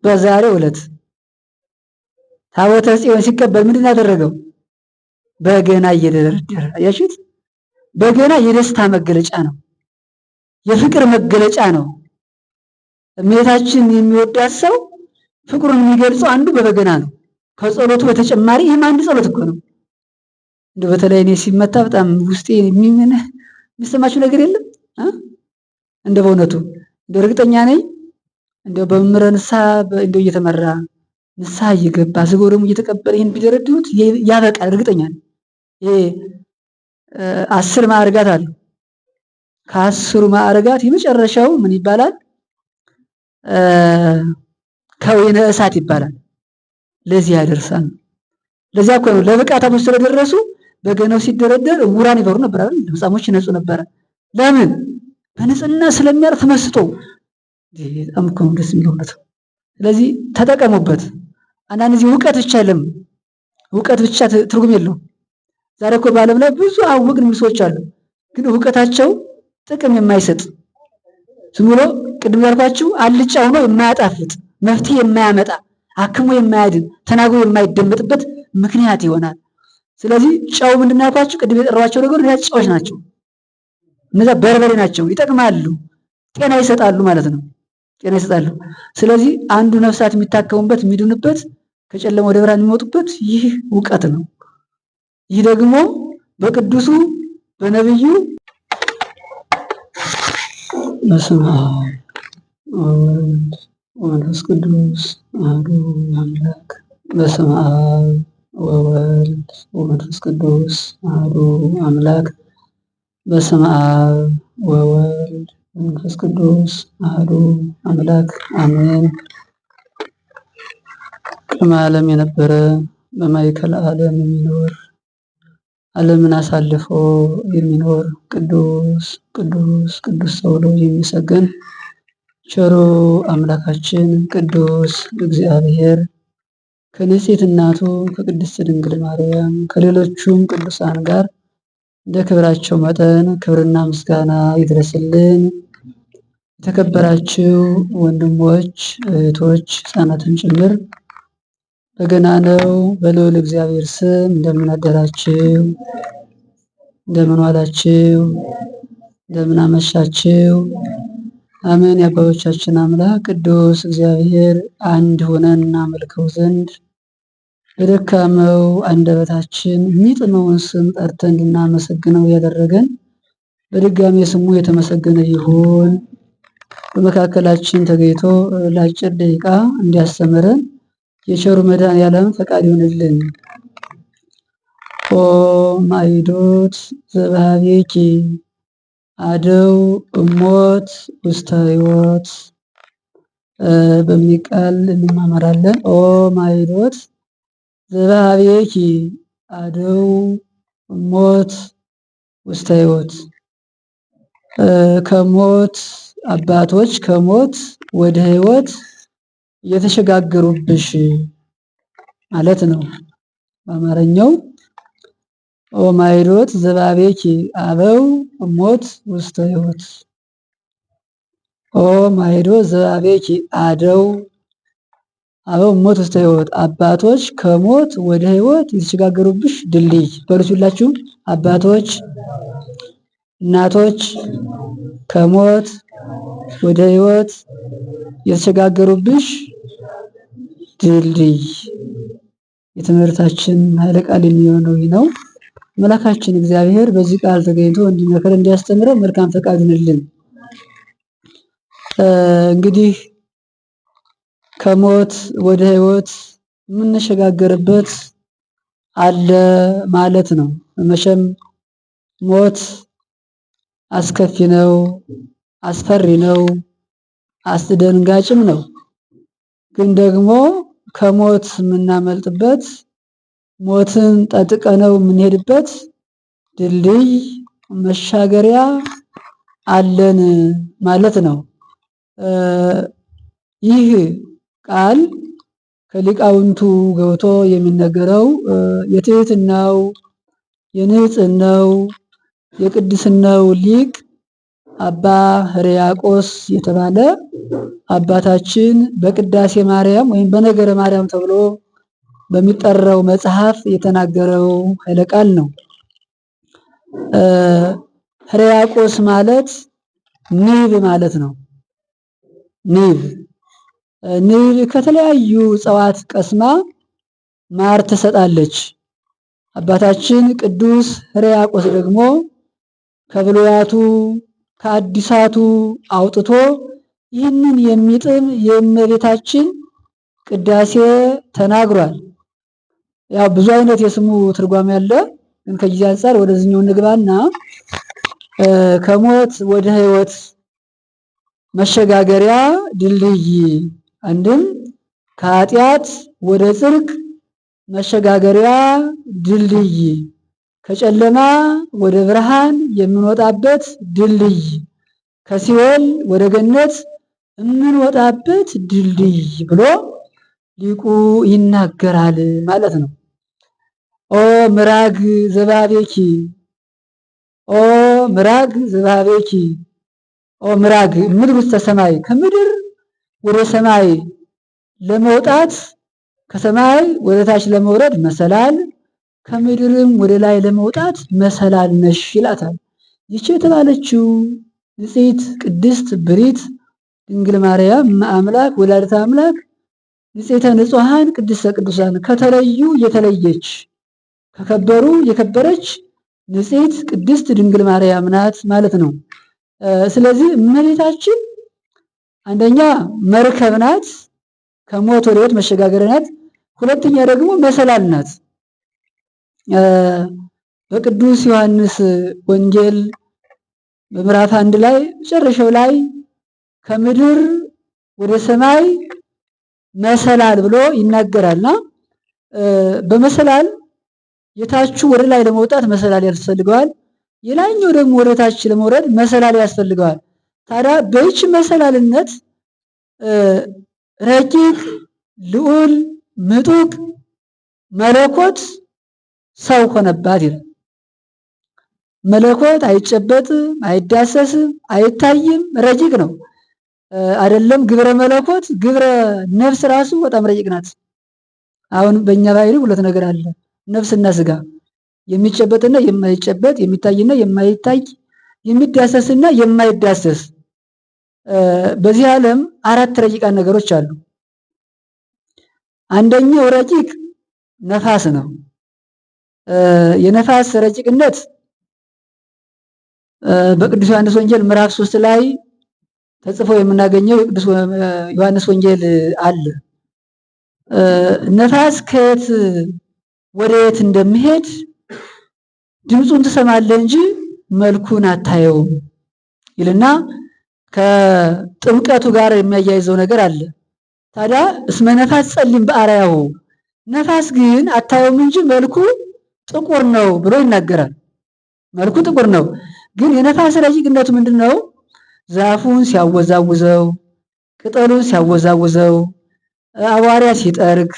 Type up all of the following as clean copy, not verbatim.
በዛሬው ዕለት ታቦተ ጽዮን ሲቀበል ምንድን ያደረገው? በገና እየደረደረ አያችሁት? በገና የደስታ መገለጫ ነው፣ የፍቅር መገለጫ ነው። እመቤታችን የሚወዳት ሰው ፍቅሩን የሚገልጸው አንዱ በበገና ነው። ከጸሎቱ በተጨማሪ ይህም አንድ ጸሎት እኮ ነው። እንደው በተለይ እኔ ሲመታ በጣም ውስጤ የሚሰማችሁ ነገር የለም? እንደው በእውነቱ እንደው እርግጠኛ ነኝ እንደው በመምህረ ንስሐ እንደው እየተመራ ንስሐ እየገባ ስጋው ደግሞ እየተቀበለ ይህን ቢደረድሩት ያበቃል። እርግጠኛ ነኝ። ይሄ 10 ማዕርጋት አሉ። ከ10ሩ ማዕርጋት የመጨረሻው ምን ይባላል? ከወይነ እሳት ይባላል። ለዚህ ያደርሳል። ለዚያ እኮ ነው ለብቃተ አምስት ስለደረሱ በገናው ሲደረደር ዕውራን ይበሩ ነበር አይደል? ለምጻሞች ይነጹ ነበር። ለምን? በንጽህና ስለሚያርፍ መስጦ። በጣም እኮ ደስ የሚለው ነው። ስለዚህ ተጠቀሙበት። አንዳንድ ጊዜ እውቀት ብቻ የለም፣ እውቀት ብቻ ትርጉም የለውም። ዛሬ እኮ በዓለም ላይ ብዙ አወቅን የሚሉ ሰዎች አሉ፣ ግን እውቀታቸው ጥቅም የማይሰጥ ዝም ብሎ ቅድም ያልኳችሁ አልጫ ሆኖ የማያጣፍጥ መፍትሄ የማያመጣ አክሞ የማያድን ተናግሮ የማይደመጥበት ምክንያት ይሆናል። ስለዚህ ጨው ምንድን ያልኳችሁ ቅድም የጠራኋቸው ነገሮች እነዚያ ጨዎች ናቸው። እነዚያ በርበሬ ናቸው፣ ይጠቅማሉ፣ ጤና ይሰጣሉ ማለት ነው። ጤና ይሰጣሉ። ስለዚህ አንዱ ነፍሳት የሚታከሙበት የሚድኑበት ከጨለማ ወደ ብርሃን የሚወጡበት ይህ እውቀት ነው። ይህ ደግሞ በቅዱሱ በነብዩ በስመ አብ ወወልድ ወመንፈስ ቅዱስ አሐዱ አምላክ በስመ አብ ወወልድ ወመንፈስ ቅዱስ አሐዱ አምላክ በስመ አብ ወወልድ ወመንፈስ ቅዱስ አሐዱ አምላክ አሜን። ቅድመ ዓለም የነበረ በማእከለ ዓለም የሚኖር ዓለምን አሳልፎ የሚኖር ቅዱስ ቅዱስ ቅዱስ ተብሎ የሚመሰገን ቸሩ አምላካችን ቅዱስ እግዚአብሔር ከንጽሕት እናቱ ከቅድስት ድንግል ማርያም ከሌሎቹም ቅዱሳን ጋር እንደ ክብራቸው መጠን ክብርና ምስጋና ይድረስልን። የተከበራችሁ ወንድሞች፣ እህቶች፣ ሕፃናትን ጭምር በገናናው በልዑል እግዚአብሔር ስም እንደምን አደራችሁ? እንደምን ዋላችሁ? እንደምን አመሻችሁ? አሜን። የአባቶቻችን አምላክ ቅዱስ እግዚአብሔር አንድ ሆነን እናመልከው ዘንድ በደካመው አንደበታችን የሚጥመውን ስም ጠርተን እንድናመሰግነው ያደረገን በድጋሚ ስሙ የተመሰገነ ይሁን። በመካከላችን ተገኝቶ ለአጭር ደቂቃ እንዲያስተምረን የቸሩ መድኃኔዓለም ፈቃድ ይሁንልን። ኦ ማይዶት ዘበሃቤኪ አደው እሞት ውስተ ሕይወት በሚል ቃል እንማማራለን። ኦ ማይዶት ዘበሃቤኪ አደው እሞት ውስተ ሕይወት ከሞት አባቶች ከሞት ወደ ሕይወት እየተሸጋገሩብሽ ማለት ነው። በአማርኛው ኦ ማይዶት ዘበሃቤኪ አበው እሞት ውስተ ሕይወት። ኦ ማይዶት ዘበሃቤኪ አደው አበው እሞት ውስተ ሕይወት፣ አባቶች ከሞት ወደ ሕይወት የተሸጋገሩብሽ ድልድይ በሉት ሁላችሁም። አባቶች እናቶች ከሞት ወደ ሕይወት የተሸጋገሩብሽ ድልድይ። የትምህርታችን ኃይለ ቃል የሚሆነው ይህ ነው። አምላካችን እግዚአብሔር በዚህ ቃል ተገኝቶ እንዲመክር እንዲያስተምረን መልካም ፈቃድ ይሁንልን። እንግዲህ ከሞት ወደ ሕይወት የምንሸጋገርበት አለ ማለት ነው። መቼም ሞት አስከፊ ነው፣ አስፈሪ ነው፣ አስደንጋጭም ነው። ግን ደግሞ ከሞት የምናመልጥበት ሞትን ጠጥቀነው የምንሄድበት ድልድይ መሻገሪያ አለን ማለት ነው። ይህ ቃል ከሊቃውንቱ ገብቶ የሚነገረው የትህትናው፣ የንጽህናው፣ የቅድስናው ሊቅ አባ ሕርያቆስ የተባለ አባታችን በቅዳሴ ማርያም ወይም በነገረ ማርያም ተብሎ በሚጠራው መጽሐፍ የተናገረው ኃይለ ቃል ነው። ሕርያቆስ ማለት ንብ ማለት ነው። ንብ ከተለያዩ እጽዋት ቀስማ ማር ትሰጣለች። አባታችን ቅዱስ ሕርያቆስ ደግሞ ከብሉያቱ ከአዲሳቱ አውጥቶ ይህንን የሚጥም የእመቤታችን ቅዳሴ ተናግሯል። ያው ብዙ አይነት የስሙ ትርጓሜ ያለ፣ ግን ከጊዜ አንፃር ወደዚህኛው እንግባና ከሞት ወደ ሕይወት መሸጋገሪያ ድልድይ፣ አንድም ከኃጢአት ወደ ጽድቅ መሸጋገሪያ ድልድይ፣ ከጨለማ ወደ ብርሃን የምንወጣበት ድልድይ፣ ከሲኦል ወደ ገነት የምንወጣበት ድልድይ ብሎ ሊቁ ይናገራል ማለት ነው። ኦ ምራግ ዘባቤኪ፣ ኦ ምራግ ዘባቤኪ፣ ኦ ምራግ ምድር ውስተ ሰማይ፣ ከምድር ወደ ሰማይ ለመውጣት ከሰማይ ወደ ታች ለመውረድ መሰላል፣ ከምድርም ወደ ላይ ለመውጣት መሰላል ነሽ ይላታል። ይቺ የተባለችው ንጽሕት ቅድስት ብሪት ድንግል ማርያም አምላክ ወላዲተ አምላክ ንጽሕተ ንጹሐን ቅድስተ ቅዱሳን ከተለዩ የተለየች ከከበሩ የከበረች ንጽሕት ቅድስት ድንግል ማርያም ናት ማለት ነው። ስለዚህ እመቤታችን አንደኛ መርከብ ናት፣ ከሞት ወደ ሕይወት መሸጋገሪያ ናት። ሁለተኛ ደግሞ መሰላል ናት። በቅዱስ ዮሐንስ ወንጌል በምዕራፍ 1 ላይ መጨረሻው ላይ ከምድር ወደ ሰማይ መሰላል ብሎ ይናገራልና በመሰላል የታቹ ወደ ላይ ለመውጣት መሰላል ያስፈልገዋል። የላይኛው ደግሞ ወደ ታች ለመውረድ መሰላል ያስፈልገዋል። ታዲያ በይች መሰላልነት ረቂቅ ልዑል ምጡቅ መለኮት ሰው ሆነባት ይላል። መለኮት አይጨበጥም፣ አይዳሰስም፣ አይታይም፣ ረቂቅ ነው። አይደለም ግብረ መለኮት ግብረ ነፍስ ራሱ በጣም ረቂቅ ናት። አሁን በእኛ ባህሪ ሁለት ነገር አለ፣ ነፍስና ስጋ፣ የሚጨበጥና የማይጨበጥ፣ የሚታይና የማይታይ፣ የሚዳሰስና የማይዳሰስ። በዚህ ዓለም አራት ረቂቃን ነገሮች አሉ። አንደኛው ረቂቅ ነፋስ ነው። የነፋስ ረቂቅነት በቅዱስ ዮሐንስ ወንጌል ምዕራፍ 3 ላይ ተጽፎ የምናገኘው የቅዱስ ዮሐንስ ወንጌል አለ። ነፋስ ከየት ወደ የት እንደሚሄድ ድምፁን ትሰማለህ እንጂ መልኩን አታየውም ይልና ከጥምቀቱ ጋር የሚያያይዘው ነገር አለ። ታዲያ እስመ ነፋስ ጸሊም በአርአያሁ፣ ነፋስ ግን አታየውም እንጂ መልኩ ጥቁር ነው ብሎ ይናገራል። መልኩ ጥቁር ነው። ግን የነፋስ ረቂቅነቱ ምንድነው? ዛፉን ሲያወዛውዘው፣ ቅጠሉን ሲያወዛውዘው፣ አቧራ ሲጠርግ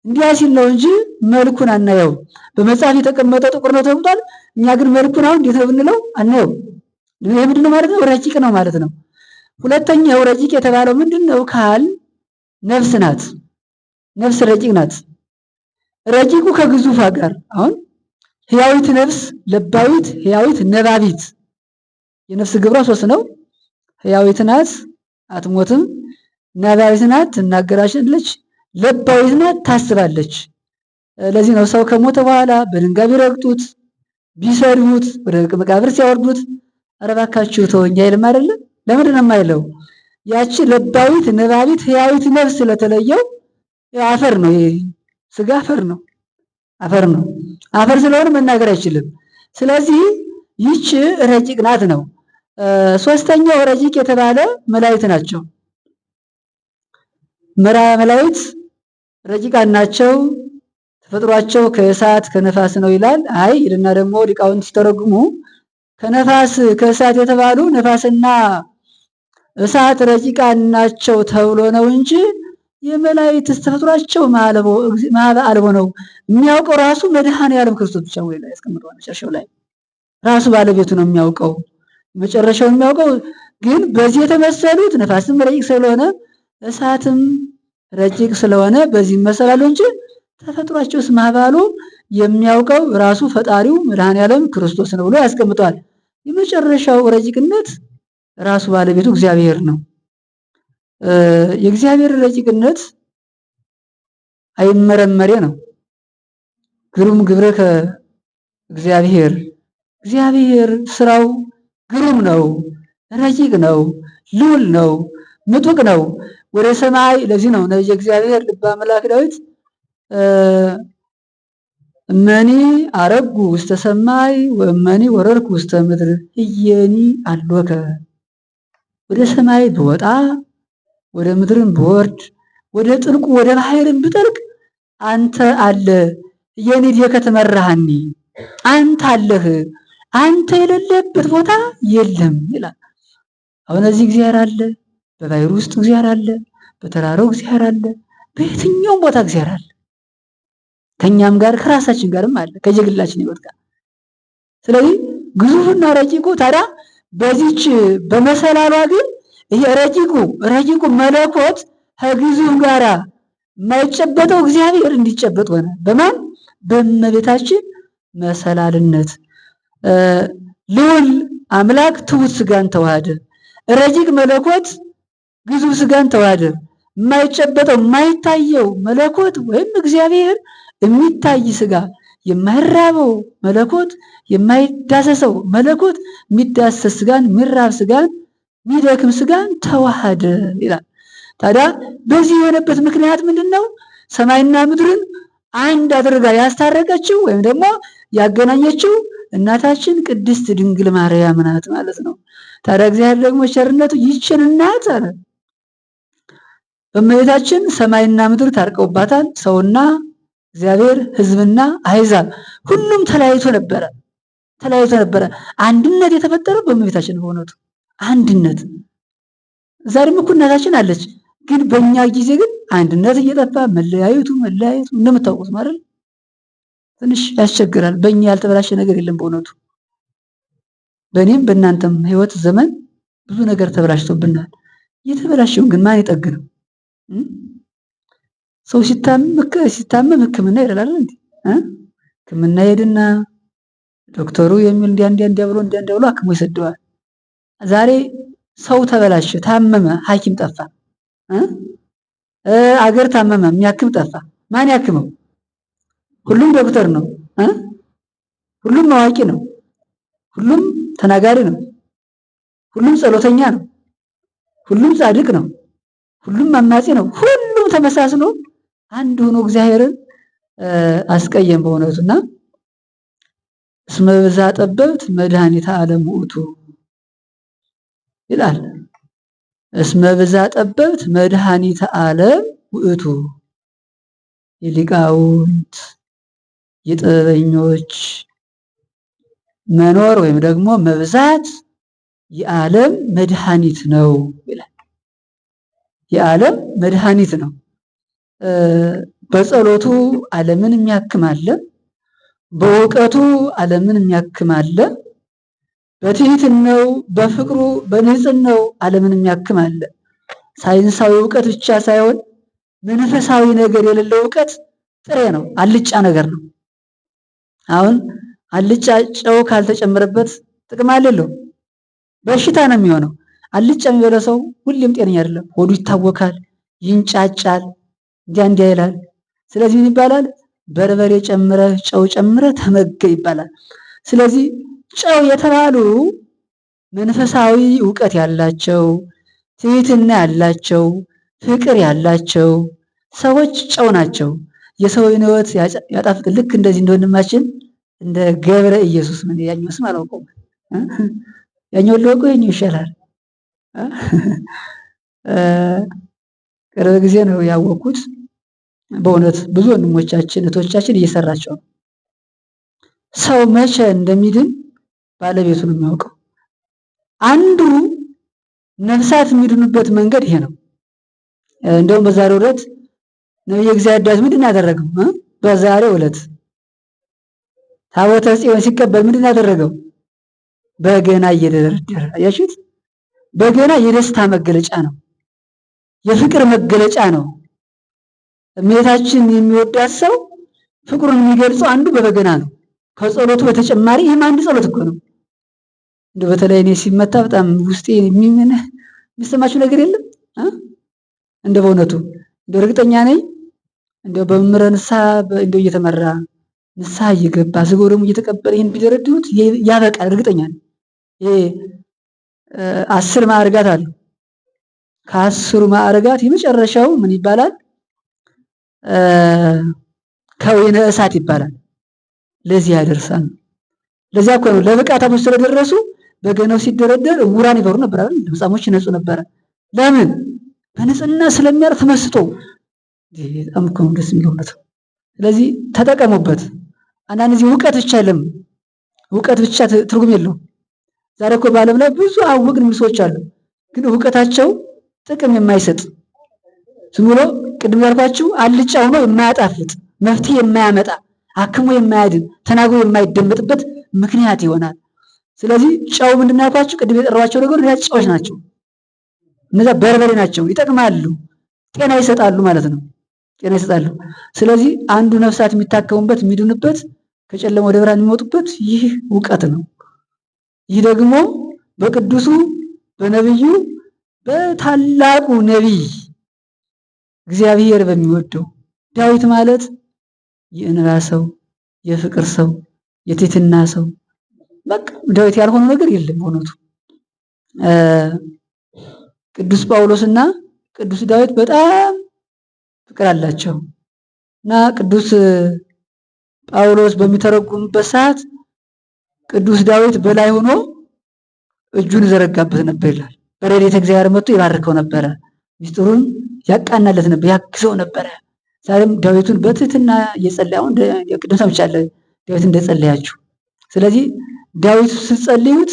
እንዲያ ሲል ነው እንጂ መልኩን አናየው። በመጽሐፍ የተቀመጠ ጥቁር ነው ተብሏል። እኛ ግን መልኩን አሁን እንዴት ነው ብንለው አናየው። ይሄ ምንድነው ማለት ነው? ረቂቅ ነው ማለት ነው። ሁለተኛው ረቂቅ የተባለው ምንድነው ካል ነፍስ ናት። ነፍስ ረቂቅ ናት። ረቂቁ ከግዙፋ ጋር አሁን ሕያዊት ነፍስ፣ ለባዊት፣ ሕያዊት፣ ነባቢት የነፍስ ግብሯ 3 ነው። ሕያዊት ናት አትሞትም፣ ነባቢት ናት ትናገራለች፣ ለባዊት ናት ታስባለች። ለዚህ ነው ሰው ከሞተ በኋላ በድንጋይ ቢረግጡት ቢሰድቡት ወደ መቃብር ሲያወርዱት ኧረ እባካችሁ ተወኝ አይልም አይደለ? ለምንድን ነው የማይለው? ያቺ ለባዊት ነባቢት ሕያዊት ነፍስ ስለተለየው አፈር ነው። ይሄ ስጋ አፈር ነው፣ አፈር ነው። አፈር ስለሆነ መናገር አይችልም። ስለዚህ ይቺ ረቂቅ ናት ነው። ሶስተኛው ረቂቅ የተባለ መላእክት ናቸው። መላእክት ረቂቃን ናቸው። ተፈጥሯቸው ከእሳት ከነፋስ ነው ይላል። አይ ይልና ደግሞ ሊቃውንት ሲተረጉሙ ከነፋስ ከእሳት የተባሉ ነፋስና እሳት ረቂቃን ናቸው ተብሎ ነው እንጂ የመላእክት ተፈጥሯቸው ማዕበ አልቦ ነው። የሚያውቀው ራሱ መድኃኔዓለም ክርስቶስ ብቻ ነው። ላይ ያስቀምጠዋል። መጨረሻው ላይ ራሱ ባለቤቱ ነው የሚያውቀው። መጨረሻውን የሚያውቀው ግን በዚህ የተመሰሉት ነፋስም ረቂቅ ስለሆነ እሳትም ረቂቅ ስለሆነ በዚህ ይመሰላሉ እንጂ ተፈጥሯቸውስ ማባሉ የሚያውቀው ራሱ ፈጣሪው መድኃኔዓለም ክርስቶስ ነው ብሎ ያስቀምጠዋል። የመጨረሻው ረቂቅነት ራሱ ባለቤቱ እግዚአብሔር ነው። የእግዚአብሔር ረቂቅነት አይመረመሬ ነው። ግሩም ግብረከ እግዚአብሔር፣ እግዚአብሔር ስራው ግሩም ነው፣ ረቂቅ ነው፣ ልዑል ነው፣ ምጡቅ ነው። ወደ ሰማይ ለዚህ ነው ነቢየ እግዚአብሔር ልበ አምላክ ዳዊት እመኒ አረጉ ውስተ ሰማይ ወእመኒ ወረድኩ ውስተ ምድር እየኒ አሎከ፣ ወደ ሰማይ ብወጣ ወደ ምድርን ብወርድ ወደ ጥልቁ ወደ ባህርን ብጠልቅ አንተ አለ እየኒ ዲከ ትመራሃኒ፣ አንተ አለህ፣ አንተ የሌለበት ቦታ የለም ይላል። አሁን እዚህ እግዚአብሔር አለ፣ በባህሩ ውስጥ እግዚአብሔር አለ፣ በተራራው እግዚአብሔር አለ፣ በየትኛውም ቦታ እግዚአብሔር አለ። ከኛም ጋር ከራሳችን ጋርም አለ፣ ከየግላችን ይወጣ። ስለዚህ ግዙፍና ረቂቁ ታዲያ በዚች በመሰላሏ ግን ይሄ ረቂቁ መለኮት ከግዙፍ ጋራ የማይጨበጠው እግዚአብሔር እንዲጨበጥ ሆነ። በማን? በእመቤታችን መሰላልነት። ልዑል አምላክ ትሑት ስጋን ተዋሃደ። ረቂቅ መለኮት ግዙፍ ስጋን ተዋሃደ። የማይጨበጠው የማይታየው መለኮት ወይም እግዚአብሔር የሚታይ ስጋ፣ የማይራበው መለኮት፣ የማይዳሰሰው መለኮት የሚዳሰስ ስጋን፣ የሚራብ ስጋን፣ የሚደክም ስጋን ተዋሃደ ይላል። ታዲያ በዚህ የሆነበት ምክንያት ምንድነው? ሰማይና ምድርን አንድ አድርጋ ያስታረቀችው ወይም ደግሞ ያገናኘችው እናታችን ቅድስት ድንግል ማርያም ናት ማለት ነው። ታዲያ እግዚአብሔር ደግሞ ቸርነቱ ይህችን እናት አለ በእመቤታችን ሰማይና ምድር ታርቀውባታል። ሰውና እግዚአብሔር፣ ሕዝብና አሕዛብ ሁሉም ተለያይቶ ነበረ። አንድነት የተፈጠረው በእመቤታችን ነው። በእውነቱ አንድነት ዛሬም እኮ እናታችን አለች። ግን በእኛ ጊዜ ግን አንድነት እየጠፋ መለያየቱ እንደምታውቁት ማለት ትንሽ ያስቸግራል። በእኛ ያልተበላሸ ነገር የለም። በእውነቱ በእኔም በእናንተም ሕይወት ዘመን ብዙ ነገር ተበላሽቶብናል። የተበላሸውን ግን ማን ይጠግነው? ሰው ሲታመም ሕክምና ይላል እንዴ? ሕክምና ሄድና ዶክተሩ የሚል እንዲያ ብሎ አክሞ ይሰደዋል። ዛሬ ሰው ተበላሸ፣ ታመመ፣ ሐኪም ጠፋ። አገር ታመመ፣ የሚያክም ጠፋ። ማን ያክመው? ሁሉም ዶክተር ነው። ሁሉም አዋቂ ነው። ሁሉም ተናጋሪ ነው። ሁሉም ጸሎተኛ ነው። ሁሉም ጻድቅ ነው። ሁሉም አማጺ ነው። ሁሉም ተመሳስሎ አንድ ሆኖ እግዚአብሔርን አስቀየም በእውነቱና እስመ ብዛ ጠበብት መድኃኒተ ዓለም ውእቱ ይላል። እስመ ብዛ ጠበብት መድኃኒተ ዓለም ውእቱ፣ የሊቃውንት የጥበበኞች መኖር ወይም ደግሞ መብዛት የዓለም መድኃኒት ነው ይላል። የዓለም መድኃኒት ነው። በጸሎቱ ዓለምን የሚያክም አለ። በእውቀቱ ዓለምን የሚያክም አለ። በትህትናው፣ በፍቅሩ፣ በንጽህናው ዓለምን የሚያክም አለ። ሳይንሳዊ እውቀት ብቻ ሳይሆን መንፈሳዊ ነገር የሌለው እውቀት ጥሬ ነው፣ አልጫ ነገር ነው። አሁን አልጫ ጨው ካልተጨመረበት ጥቅም አለው፣ በሽታ ነው የሚሆነው። አልጫ የሚበላ ሰው ሁሌም ጤነኛ አይደለም። ሆዱ ይታወካል፣ ይንጫጫል፣ እንዲያ ይላል። ስለዚህ ምን ይባላል? በርበሬ ጨምረህ ጨው ጨምረህ ተመገብ ይባላል። ስለዚህ ጨው የተባሉ መንፈሳዊ እውቀት ያላቸው፣ ትህትና ያላቸው፣ ፍቅር ያላቸው ሰዎች ጨው ናቸው። የሰውን ሕይወት ያጣፍጥ። ልክ እንደዚህ እንደወንድማችን እንደ ገብረ ኢየሱስ ምን ያኛው ስም አላውቀውም። ያኛው ለቆ ይሄኛው ይሻላል። ቅርብ ጊዜ ነው ያወቅኩት። በእውነት ብዙ ወንድሞቻችን እህቶቻችን እየሰራቸው ነው። ሰው መቼ እንደሚድን ባለቤቱ ነው የሚያውቀው። አንዱ ነፍሳት የሚድኑበት መንገድ ይሄ ነው። እንደውም በዛሬው ዕለት ነብየ እግዚአብሔር ዳዊት ምንድን ያደረገው? በዛሬው ዕለት ታቦተ ጽዮን ሲቀበል ምንድን ያደረገው? በገና እየደረደረ አያችሁት? በገና የደስታ መገለጫ ነው፣ የፍቅር መገለጫ ነው። እመቤታችን የሚወዳት ሰው ፍቅሩን የሚገልጸው አንዱ በበገና ነው። ከጸሎቱ በተጨማሪ ይህም አንድ ጸሎት እኮ ነው። እንደው በተለይ እኔ ሲመታ በጣም ውስጤ የሚሰማችሁ ነገር የለም? እንደው በእውነቱ እንደው እርግጠኛ ነኝ እንደው በመምህረ ንስሐ እንደው እየተመራ ንስሐ እየገባ ስጋው ደግሞ እየተቀበለ ይህን ቢደረድሩት ያበቃል። እርግጠኛ ነኝ። ይሄ 10 ማዕርጋት አሉ። ከ10ሩ ማዕርጋት የመጨረሻው ምን ይባላል? ከወይነ እሳት ይባላል። ለዚህ ያደርሳል። ለዚያ እኮ ነው ለብቃተ አምስት ስለደረሱ በገናው ሲደረደር ዕውራን ይበሩ ነበር አይደል? ለምጻሞች ይነጹ ነበር። ለምን? በንጽህና ስለሚያርፍ መስጦ። በጣም እኮ ደስ የሚለው ነው። ስለዚህ ተጠቀሙበት። አንዳንድ ጊዜ እውቀት ብቻ የለም፣ እውቀት ብቻ ትርጉም የለውም። ዛሬ እኮ በዓለም ላይ ብዙ አወቅን የሚሉ ሰዎች አሉ፣ ግን እውቀታቸው ጥቅም የማይሰጥ ዝም ብሎ ቅድም ያልኳችሁ አልጫ ሆኖ የማያጣፍጥ መፍትሄ የማያመጣ አክሞ የማያድን ተናግሮ የማይደመጥበት ምክንያት ይሆናል። ስለዚህ ጨው ምንድን ነው ያልኳችሁ? ቅድም የጠራኋቸው ነገሮች ጨዎች ናቸው። እነዛ በርበሬ ናቸው፣ ይጠቅማሉ፣ ጤና ይሰጣሉ ማለት ነው። ጤና ይሰጣሉ። ስለዚህ አንዱ ነፍሳት የሚታከሙበት የሚድኑበት ከጨለማ ወደ ብርሃን የሚወጡበት ይህ እውቀት ነው። ይህ ደግሞ በቅዱሱ በነቢዩ በታላቁ ነቢይ እግዚአብሔር በሚወደው ዳዊት ማለት የእንባ ሰው፣ የፍቅር ሰው፣ የትህትና ሰው፣ በቃ ዳዊት ያልሆነው ነገር የለም በእውነቱ። ቅዱስ ጳውሎስና ቅዱስ ዳዊት በጣም ፍቅር አላቸው እና ቅዱስ ጳውሎስ በሚተረጉምበት ሰዓት ቅዱስ ዳዊት በላይ ሆኖ እጁን ዘረጋበት ነበር ይላል። በረድኤተ እግዚአብሔር መጥቶ ይባርከው ነበረ፣ ሚስጥሩን ያቃናለት ነበር፣ ያግዘው ነበረ። ዛሬም ዳዊቱን በትህትና እየጸለየ አሁን ቅድም ሰምቻለሁ ዳዊት እንደጸለያችሁ። ስለዚህ ዳዊት ስትጸልዩት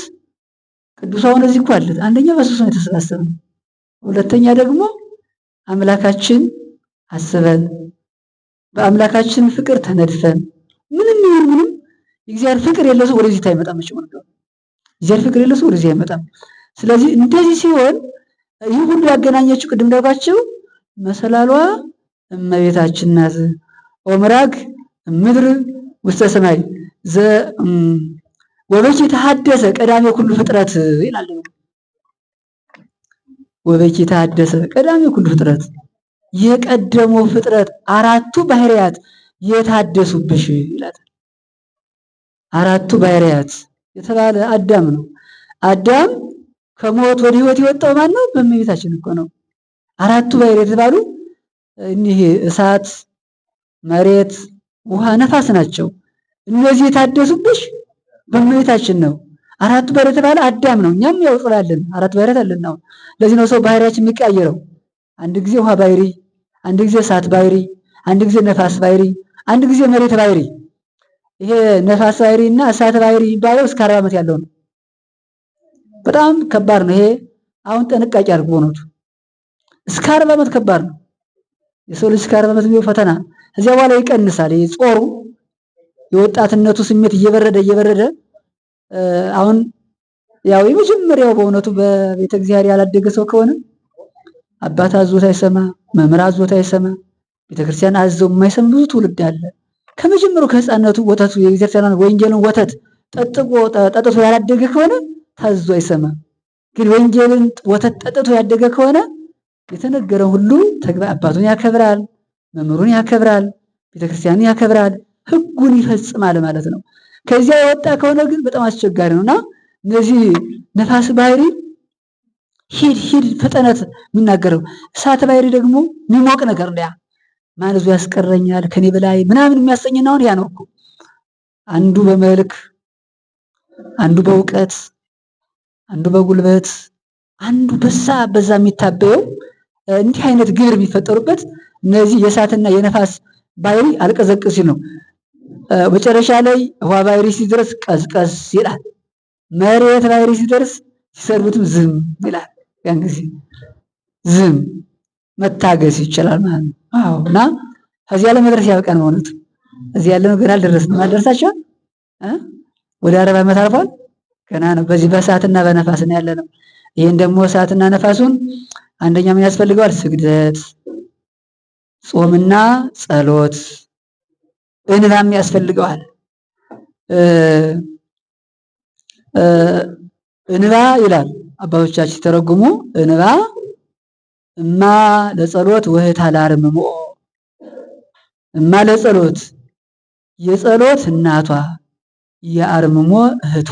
ቅዱስ አሁን እዚህ እኮ አለ። አንደኛ በሱስ ነው የተሰባሰበው፣ ሁለተኛ ደግሞ አምላካችን አስበን በአምላካችን ፍቅር ተነድፈን ምንም ይሁን ምንም የእግዚአብሔር ፍቅር የለው ሰው ወደዚህ አይመጣም። መቼም ነው እግዚአብሔር ፍቅር የለው ሰው ወደዚህ አይመጣም። ስለዚህ እንደዚህ ሲሆን ይህ ሁሉ ያገናኘችው ቅድም እንዳልኳችሁ መሰላሏ እመቤታችን ናት። ኦምራግ ምድር ውስተ ሰማይ ወበኪ ተሐደሰ ቀዳሜ ኩሉ ፍጥረት ይላል። ወበኪ ተሐደሰ ቀዳሜ ኩሉ ፍጥረት፣ የቀደመው ፍጥረት አራቱ ባህሪያት የታደሱብሽ ይላል። አራቱ ባህሪያት የተባለ አዳም ነው። አዳም ከሞት ወደ ሕይወት የወጣው ማን ነው? በእመቤታችን እኮ ነው። አራቱ ባህሪያት የተባሉ እኒህ እሳት፣ መሬት፣ ውሃ፣ ነፋስ ናቸው። እነዚህ የታደሱብሽ በእመቤታችን ነው። አራቱ ባህሪያት የተባለ አዳም ነው። እኛም ያው ጽላለን አራቱ ባህሪያት አለን ነው። ለዚህ ነው ሰው ባህሪያችን የሚቀያየረው። አንድ ጊዜ ውሃ ባህሪ፣ አንድ ጊዜ እሳት ባህሪ፣ አንድ ጊዜ ነፋስ ባህሪ፣ አንድ ጊዜ መሬት ባህሪ። ይሄ ነፋስ ባህሪ እና እሳት ባህሪ የሚባለው እስከ 40 ዓመት ያለው ነው። በጣም ከባድ ነው። ይሄ አሁን ጥንቃቄ አድርጉ በእውነቱ። እስከ 40 ዓመት ከባድ ነው። የሰው ልጅ እስከ 40 ዓመት ቢሆን ፈተና። እዚያ በኋላ ይቀንሳል። ይሄ ጾሩ የወጣትነቱ ስሜት እየበረደ አሁን ያው የመጀመሪያው በእውነቱ በቤተ እግዚአብሔር ያላደገ ሰው ከሆነ አባት አዞት አይሰማ፣ መምህር አዞት አይሰማ፣ ቤተክርስቲያን አዘው የማይሰማ ብዙ ትውልድ አለ። ከመጀመሪያው ከህፃነቱ ወተቱ የቤተክርስቲያን ወንጌልን ወተት ጠጥቶ ያላደገ ከሆነ ታዞ አይሰማ። ግን ወንጌልን ወተት ጠጥቶ ያደገ ከሆነ የተነገረ ሁሉ ተግባር አባቱን ያከብራል፣ መምህሩን ያከብራል፣ ቤተክርስቲያንን ያከብራል፣ ህጉን ይፈጽማል ማለት ነው። ከዚያ የወጣ ከሆነ ግን በጣም አስቸጋሪ ነውና እነዚህ ነፋስ ባህሪ ሂድ ፍጥነት የሚናገረው፣ እሳት ባህሪ ደግሞ የሚሞቅ ነገር ነው። ያ ማንዙ ያስቀረኛል ከኔ በላይ ምናምን የሚያሰኝና ያ ነው እኮ። አንዱ በመልክ፣ አንዱ በእውቀት፣ አንዱ በጉልበት፣ አንዱ በዛ የሚታበየው እንዲህ አይነት ግብር የሚፈጠሩበት እነዚህ የእሳትና የነፋስ ባህሪ አልቀዘቅዝ ሲል ነው። መጨረሻ ላይ ውሃ ባህሪ ሲደርስ ቀዝቀዝ ይላል። መሬት ባህሪ ሲደርስ ሲሰርቡትም ዝም ይላል። ያን ጊዜ ዝም መታገስ ይችላል ማለት ነው። አዎ። እና ከዚያ ለመድረስ ያበቃን ማለት ነው። እዚህ ያለነው ገና አልደረስንም። አልደረሳችኋል? ወደ 40 ዓመት አልፏል። ገና ነው። በዚህ በእሳትና በነፋስ ነው ያለ ነው። ይህን ደግሞ እሳትና ነፋሱን አንደኛ ምን ያስፈልገዋል? ስግደት፣ ጾምና ጸሎት፣ እንባም ያስፈልገዋል። እንባ ይላል አባቶቻችን ሲተረጉሙ፣ እንባ እማ ለጸሎት ወህታ ለአርምሞ፣ እማ ለጸሎት የጸሎት እናቷ የአርምሞ እህቷ።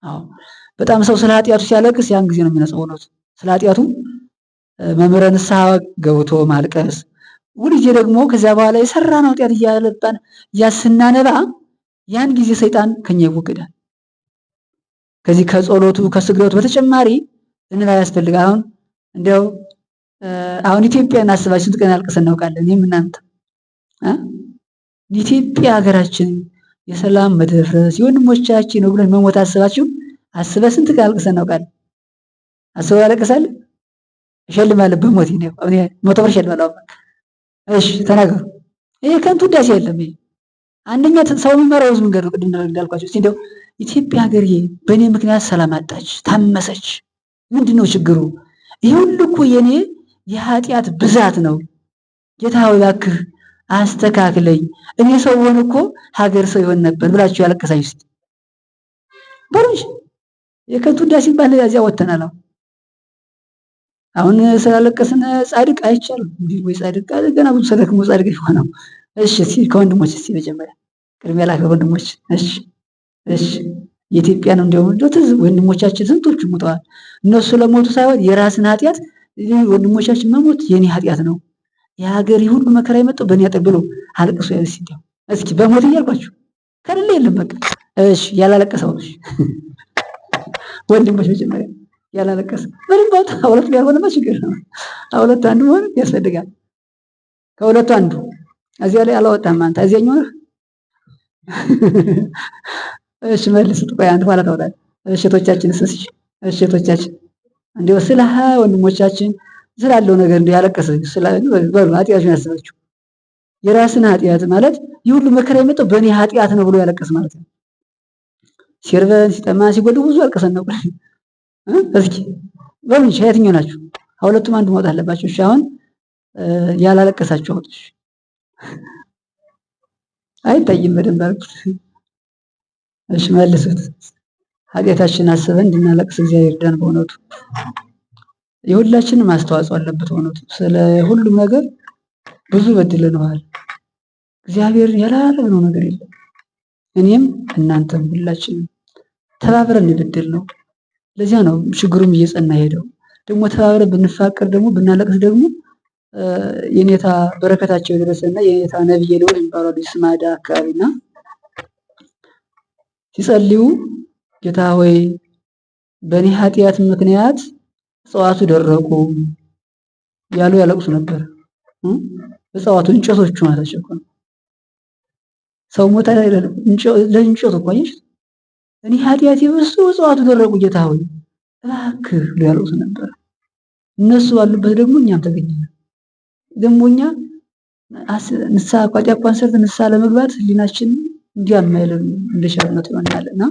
አዎ በጣም ሰው ስለ ኃጢአቱ ሲያለቅስ ያን ጊዜ ነው የሚነጻው ነው። ስለ ኃጢአቱ መምህረ ንስሐ ገብቶ ማልቀስ፣ ሁልጊዜ ደግሞ ከዚያ በኋላ የሰራነው ኃጢአት እያለባን ያስናነባ ያን ጊዜ ሰይጣን ከኛ ይወገዳል። ከዚህ ከጸሎቱ ከስግደቱ በተጨማሪ እንባ ያስፈልጋል። እንደው አሁን ኢትዮጵያን አስባችሁ ስንት ቀን ያልቅሰን እናውቃለን? ይህም እናንተ ኢትዮጵያ ሀገራችን የሰላም መደፍረስ የወንድሞቻችን ነው ብለን መሞት አስበህ ስንት ቀን ያልቅሰን እናውቃለን? አስበው ያለቅሳል። እሸልማለሁ በሞት ነው አሁን 100 ብር እሸልማለሁ። እሺ ተናገሩ። ይሄ ከንቱ ውዳሴ የለም። ይሄ አንደኛ ሰው የሚመራው ህዝብ መንገድ ነው። ቅድም እንዳልኳቸው እስቲ እንደው ኢትዮጵያ ሀገር በእኔ ምክንያት ሰላም አጣች፣ ታመሰች። ምንድነው ችግሩ? ይሄ ሁሉ እኮ የኔ የኃጢአት ብዛት ነው። ጌታ ሆይ እባክህ አስተካክለኝ፣ እኔ ሰው ሆነ እኮ ሀገር ሰው ይሆን ነበር ብላችሁ ያለቀሳችሁ እስቲ በሩሽ። የከንቱ ውዳሴ ባለ ያዚያ ወተናል። አሁን ስላለቀስን ጻድቅ አይቻልም እንዴ? ወይ ጻድቅ ገና ብዙ ሰደክሞ ጻድቅ ይሆናል። እሺ እስኪ ከወንድሞች እስኪ መጀመሪያ ቅድሚያ ላከ ወንድሞች። እሺ የኢትዮጵያ ነው እንደው ትዝ ወንድሞቻችን ስንቶቹ ሞተዋል። እነሱ ለሞቱ ሳይሆን የራስን ኃጢአት ወንድሞቻችን መሞት የኔ ኃጢአት ነው፣ የሀገር ሁሉ መከራ የመጣው በእኔ ኃጢአት ብሎ አልቅሶ ያስ እንደው እስኪ በሞት እያልኳችሁ ከሌለ የለም በቃ። እሺ ያላለቀሰው እሺ ወንድሞች መጀመሪያ ያላለቀሰ ምንም ቦታ ሁለት ያልሆነማ ችግር ነው። ሁለት አንዱ ሆነ ያስፈልጋል። ከሁለቱ አንዱ እዚያ ላይ አላወጣም አንተ እዚያኛው ነህ። እሺ መልስ ቆይ አንተ ኋላ ታወጣለህ። እሺቶቻችን እሺቶቻችን እንደው ስለ ወንድሞቻችን ስላለው ነገር እንደው ያለቀሰ በሉ ኃጢአቱን ያስባችሁ። የራስን ኃጢአት ማለት ይሁሉ መከራ የመጣው በእኔ ኃጢአት ነው ብሎ ያለቀስ ማለት ነው። ሲርበን ሲጠማ ሲጎል ብዙ አልቀሰን ነው። እስኪ በምን የትኛው ናችሁ? ሁለቱም አንዱ ማውጣት አለባችሁ። እሺ አሁን ያላለቀሳችሁ አውጡ። አይታይም በደንብ አልኩት። እሺ መልሱት። ኃጢአታችንን አስበን እንድናለቅስ እግዚአብሔር ይርዳን። በእውነቱ የሁላችንም አስተዋጽኦ አለበት። በእውነቱ ስለ ሁሉም ነገር ብዙ በድለናል። እግዚአብሔርን ያላደረግነው ነገር የለም። እኔም እናንተም ሁላችንም ተባብረን የበደልነው። ለዚያ ነው ችግሩም እየጸና ሄደው። ደግሞ ተባብረን ብንፋቀር ደግሞ ብናለቅስ ደግሞ የኔታ በረከታቸው የደረሰና የኔታ ነብይ ልውል የሚባሉ ስማዳ አካባቢና ሲጸልዩ ጌታ ሆይ በእኔ ኃጢአት ምክንያት እጽዋቱ ደረቁ ያሉ ያለቅሱ ነበር። እጽዋቱ እንጨቶቹ ማለታቸው ነው። ሰው ሞታ አይደለም ለእንጨቱ እኮ አየሽ፣ እኔ ኃጢአቴ በሱ እጽዋቱ ደረቁ ጌታ ሆይ እባክህ ብለው ያለቅሱ ነበር። እነሱ ባሉበት ደግሞ እኛም ተገኘን። ደግሞ እኛ ንስሐ ቋንቋን ሰርተን ንስሐ ለመግባት ህሊናችን እንዲያማይልን እንደሻርነት ይሆናልና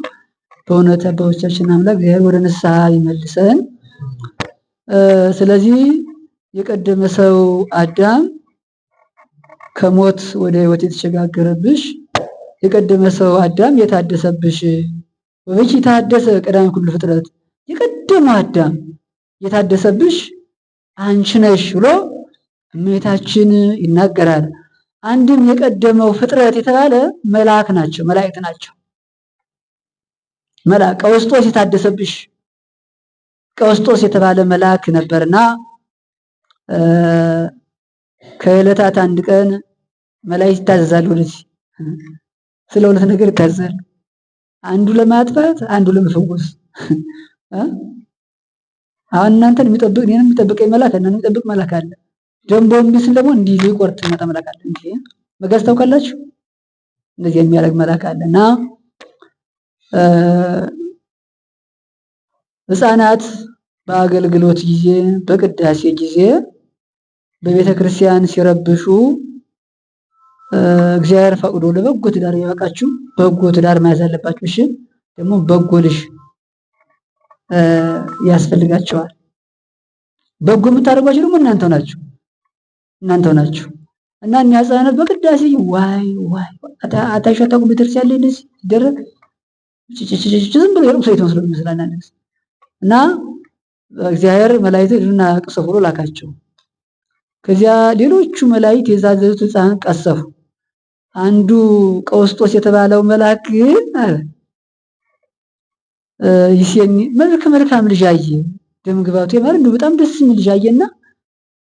በእውነት አባቶቻችን አምላክ እግዚአብሔር ወደ ንስሐ ይመልሰን። ስለዚህ የቀደመ ሰው አዳም ከሞት ወደ ህይወት የተሸጋገረብሽ የቀደመ ሰው አዳም የታደሰብሽ ወበቂ ታደሰ ቀዳሚ ሁሉ ፍጥረት የቀደመው አዳም የታደሰብሽ አንቺ ነሽ ብሎ እመቤታችን ይናገራል። አንድም የቀደመው ፍጥረት የተባለ መልአክ ናቸው፣ መላእክት ናቸው። መልአክ ቀውስጦስ የታደሰብሽ ቀውስጦስ የተባለ መልአክ ነበርና ከዕለታት አንድ ቀን መላእክት ይታዘዛሉ። ወደዚህ ስለ ሁለት ነገር ይታዘዛሉ። አንዱ ለማጥፋት፣ አንዱ ለመፈወስ። አሁን እናንተን የሚጠብቅ እኔንም የሚጠብቀኝ መልአክ እናንተን የሚጠብቅ መልአክ አለ። ደንቦ የሚስል ደግሞ እንዲህ ሊቆርጥ የሚመጣ መልአክ አለ። እንዴ መጋዝ ታውቃላችሁ? እንደዚህ የሚያደርግ መልአክ አለና ሕፃናት በአገልግሎት ጊዜ በቅዳሴ ጊዜ በቤተ ክርስቲያን ሲረብሹ እግዚአብሔር ፈቅዶ ለበጎ ትዳር ያበቃችሁ በጎ ትዳር መያዝ አለባችሁ። እሺ ደግሞ በጎ ልጅ ያስፈልጋቸዋል። በጎ የምታደርጓቸው ደግሞ እናንተው ናችሁ። እና እኛ ሕፃናት በቅዳሴ ዋይ ዋይ አታሸታቁ ቤተክርስቲያን ላይ እንደዚህ ሲደረግ ዝም ብሎ የሩቅ ሰው የተመስሎ ይመስላል። እና እግዚአብሔር መላእክትና ቅሰፉ ብሎ ላካቸው። ከዚያ ሌሎቹ መላእክት የታዘዙት ሕፃን ቀሰፉ። አንዱ ቀውስጦስ የተባለው መልአክ ግን ይሴኒ መልካም ልጅ አየ። ደም ግባቱ የማር እንደው በጣም ደስ የሚል ልጅ አየና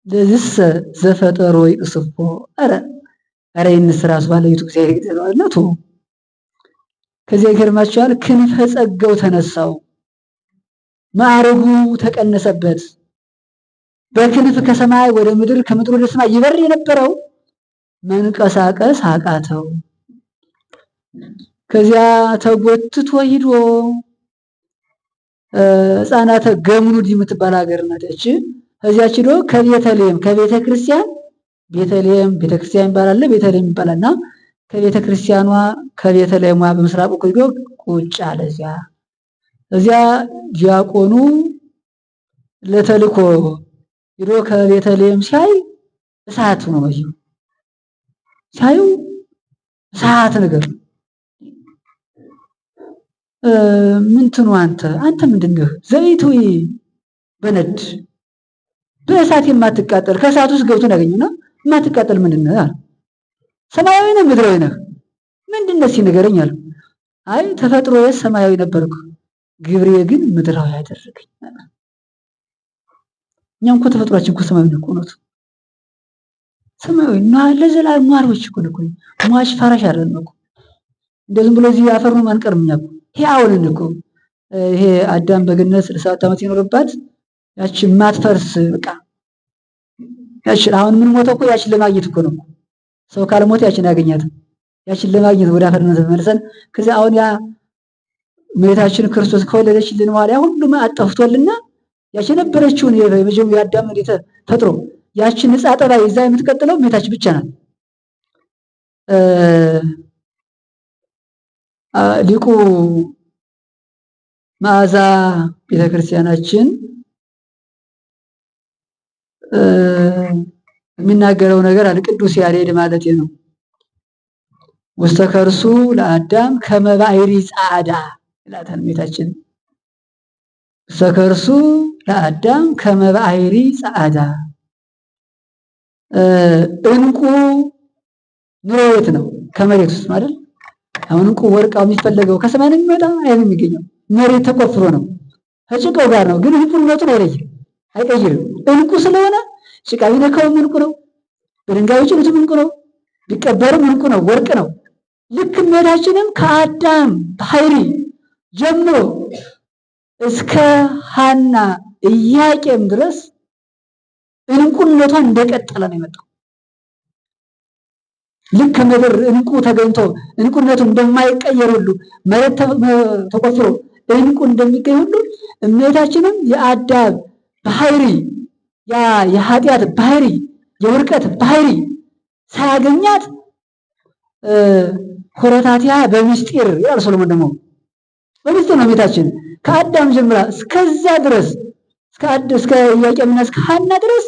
ለዝሰ ዘፈጠሮ ይቅስፎ አረ ይንስራስ ባለይቱ እግዚአብሔር ይደረዋልነቱ። ከዚያ ይገርማቸዋል። ክንፈ ጸጋው ተነሳው፣ ማዕረጉ ተቀነሰበት። በክንፍ ከሰማይ ወደ ምድር ከምድር ወደ ሰማይ ይበር የነበረው መንቀሳቀስ አቃተው። ከዚያ ተጎትቶ ሂዶ ሕፃናተ ገምኑድ የምትባል ሀገር ነች። ከዚያች ሂዶ ከቤተልሔም ከቤተክርስቲያን ቤተክርስቲያን ይባላል፣ ቤተልሔም ይባላልና ከቤተክርስቲያኗ ከቤተልሔሟ በምስራቅ በኩል ሂዶ ቁጭ አለ። እዚያ ዲያቆኑ ለተልኮ ሂዶ ከቤተልሔም ሲያይ እሳት ነው ነው ሲያዩ እሳት ነገር ምንትኑ አንተ ምንድነህ? ዘይቱ በነድ በእሳት የማትቃጠል ከእሳት ውስጥ ገብቶ ያገኙና የማትቃጠል ምንድነህ? ሰማያዊ ነህ ምድራዊ ነህ? ምንድነው ሲነገረኝ አለ። አይ ተፈጥሮዬ ሰማያዊ ነበርኩ፣ ግብሬ ግን ምድራዊ ያደረገኝ። እኛም እኮ ተፈጥሯችን እኮ ሰማያዊ ነው። ሰማያዊ ነው ለዘላለም ኗሪዎች እኮ ነው። ሟች ፈራሽ አይደለም እኮ እንደዚህ ብሎ እዚህ አፈር ነው ማንቀርም። እኛ እኮ ሕያውን እኮ ይሄ አዳም በገነት 67 ዓመት ይኖርባት ያቺ ማትፈርስ በቃ ያቺ አሁን ምን ሞተው እኮ ያቺን ለማግኘት እኮ ነው። ሰው ካልሞተ ያቺን ያገኛት ያቺን ለማግኘት ወደ አፈርነት ተመልሰን ከዚህ አሁን ያ እመቤታችን ክርስቶስ ከወለደችልን በኋላ ሁሉም አጠፍቶልና ያቺ ነበረችውን የመጀመሪያው የአዳም ተፈጥሮ ያቺን ንጻ ጠባይ ይዛ የምትቀጥለው እመቤታችን ብቻ ናት። ሊቁ መዓዛ ቤተክርስቲያናችን የሚናገረው ነገር አለ። ቅዱስ ያሬድ ማለት ነው። ውስተ ከርሱ ለአዳም ከመ ባሕሪ ጻዕዳ ይላታል እመቤታችን። ውስተ ከርሱ ለአዳም ከመ ባሕሪ ጻዕዳ። እንቁ ኑሮ የት ነው? ከመሬት ውስጥ ማለት አሁን እንቁ ወርቃው የሚፈለገው ከሰማይ ነው የሚመጣ አይደል? የሚገኘው መሬት ተቆፍሮ ነው፣ ከጭቃው ጋር ነው። ግን እንቁነቱን አይቀይርም። እንቁ ስለሆነ ጭቃ ቢነካውም እንቁ ነው፣ በድንጋይ ጭኑትም እንቁ ነው፣ ቢቀበርም እንቁ ነው፣ ወርቅ ነው። ልክ እመቤታችንም ከአዳም ባሕሪ ጀምሮ እስከ ሐና ኢያቄም ድረስ እንቁነቷን እንደቀጠለ ነው የመጣው። ልክ ምድር እንቁ ተገኝቶ እንቁነቱ እንደማይቀየር ሁሉ መሬት ተቆፍሮ እንቁ እንደሚገኝ ሁሉ እመቤታችንም የአዳም ባሕሪ ያ የኃጢአት ባሕሪ የውርቀት ባሕሪ ሳያገኛት ኮረታቲያ በምስጢር ይላል ሰሎሞን። ደግሞ በምስጢር ነው እመቤታችን ከአዳም ጀምራ እስከዛ ድረስ እስከ ኢያቄምና እስከ ሐና ድረስ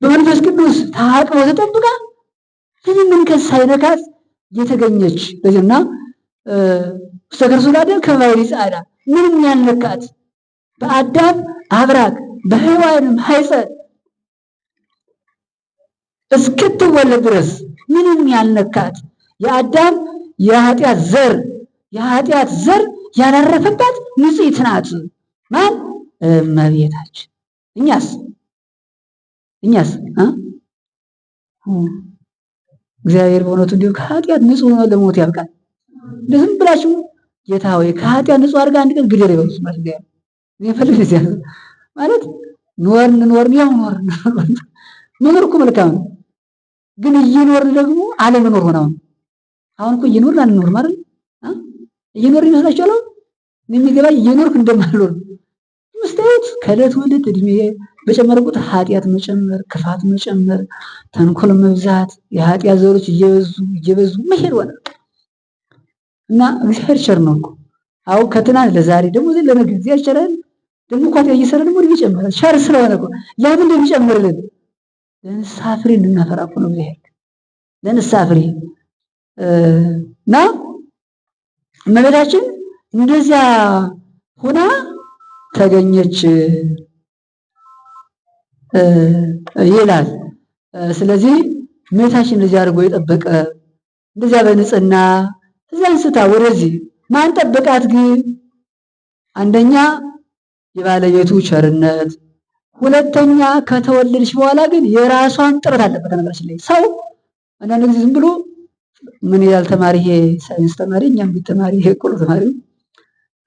በመንፈስ ቅዱስ ታቅቦ ተጠብቃ ምንም መንከስ ሳይነካት የተገኘች ለዚህና ውስተ ከርሱ ለአዳም ከመ ባሕሪ ጻዕዳ ምንም ያልነካት በአዳም አብራክ በሔዋንም ማኅፀን እስክትወለድ ድረስ ምንም ያልነካት የአዳም የኃጢአት ዘር ያላረፈባት ንጽሕት ናት። ማን? እመቤታችን። እኛስ እግዚአብሔር በእውነቱ እንዲሁ ከኃጢአት ንጹሕ ሆኖ ለሞት ያብቃል። ዝም ብላችሁ ጌታ ሆይ ከኃጢአት ንጹሕ አድርጋ አንድ ቀን ግደል ይበሉት ማለት ነው። የሚፈልግ ማለት ኖርን ያው መኖር እኮ መልካም ነው። ግን እየኖርን ደግሞ አለመኖር ሆነ። አሁን እኮ እየኖርን አንኖርም አይደል? እየኖርን ይመስላችኋል? የሚገባኝ እየኖርክ እንደማልኖር መስታወት ከዕለት ወደ ዕለት እድሜ በጨመረ ቁጥር ኃጢአት መጨመር፣ ክፋት መጨመር፣ ተንኮል መብዛት፣ የኃጢአት ዘሮች እየበዙ መሄድ ሆነ እና እግዚአብሔር ቸር ነው እኮ አሁን ከትናንት ለዛሬ ደግሞ ለነገ እዚያ ይችላል ደግሞ ኳት እየሰራ ደግሞ ይጨምራል። ሸር ስለሆነ እኮ ለምን እንደሚጨምርልን ለንስሐ ፍሬ እንድናፈራ እኮ ነው እግዚአብሔር ለንስሐ ፍሬ እና እመቤታችን እንደዚያ ሆና ተገኘች ይላል። ስለዚህ እመቤታችን እንደዚህ አድርጎ የጠበቀ እንደዚያ በንጽህና እዚያ አንስታ ወደዚህ ማን ጠበቃት ግን? አንደኛ የባለቤቱ ቸርነት፣ ሁለተኛ ከተወለደች በኋላ ግን የራሷን ጥረት አለበት። ነገራችን ላይ ሰው አንዳንድ ጊዜ ዝም ብሎ ምን ይላል ተማሪ፣ ይሄ ሳይንስ ተማሪ እኛም ተማሪ ይሄ ቆሎ ተማሪ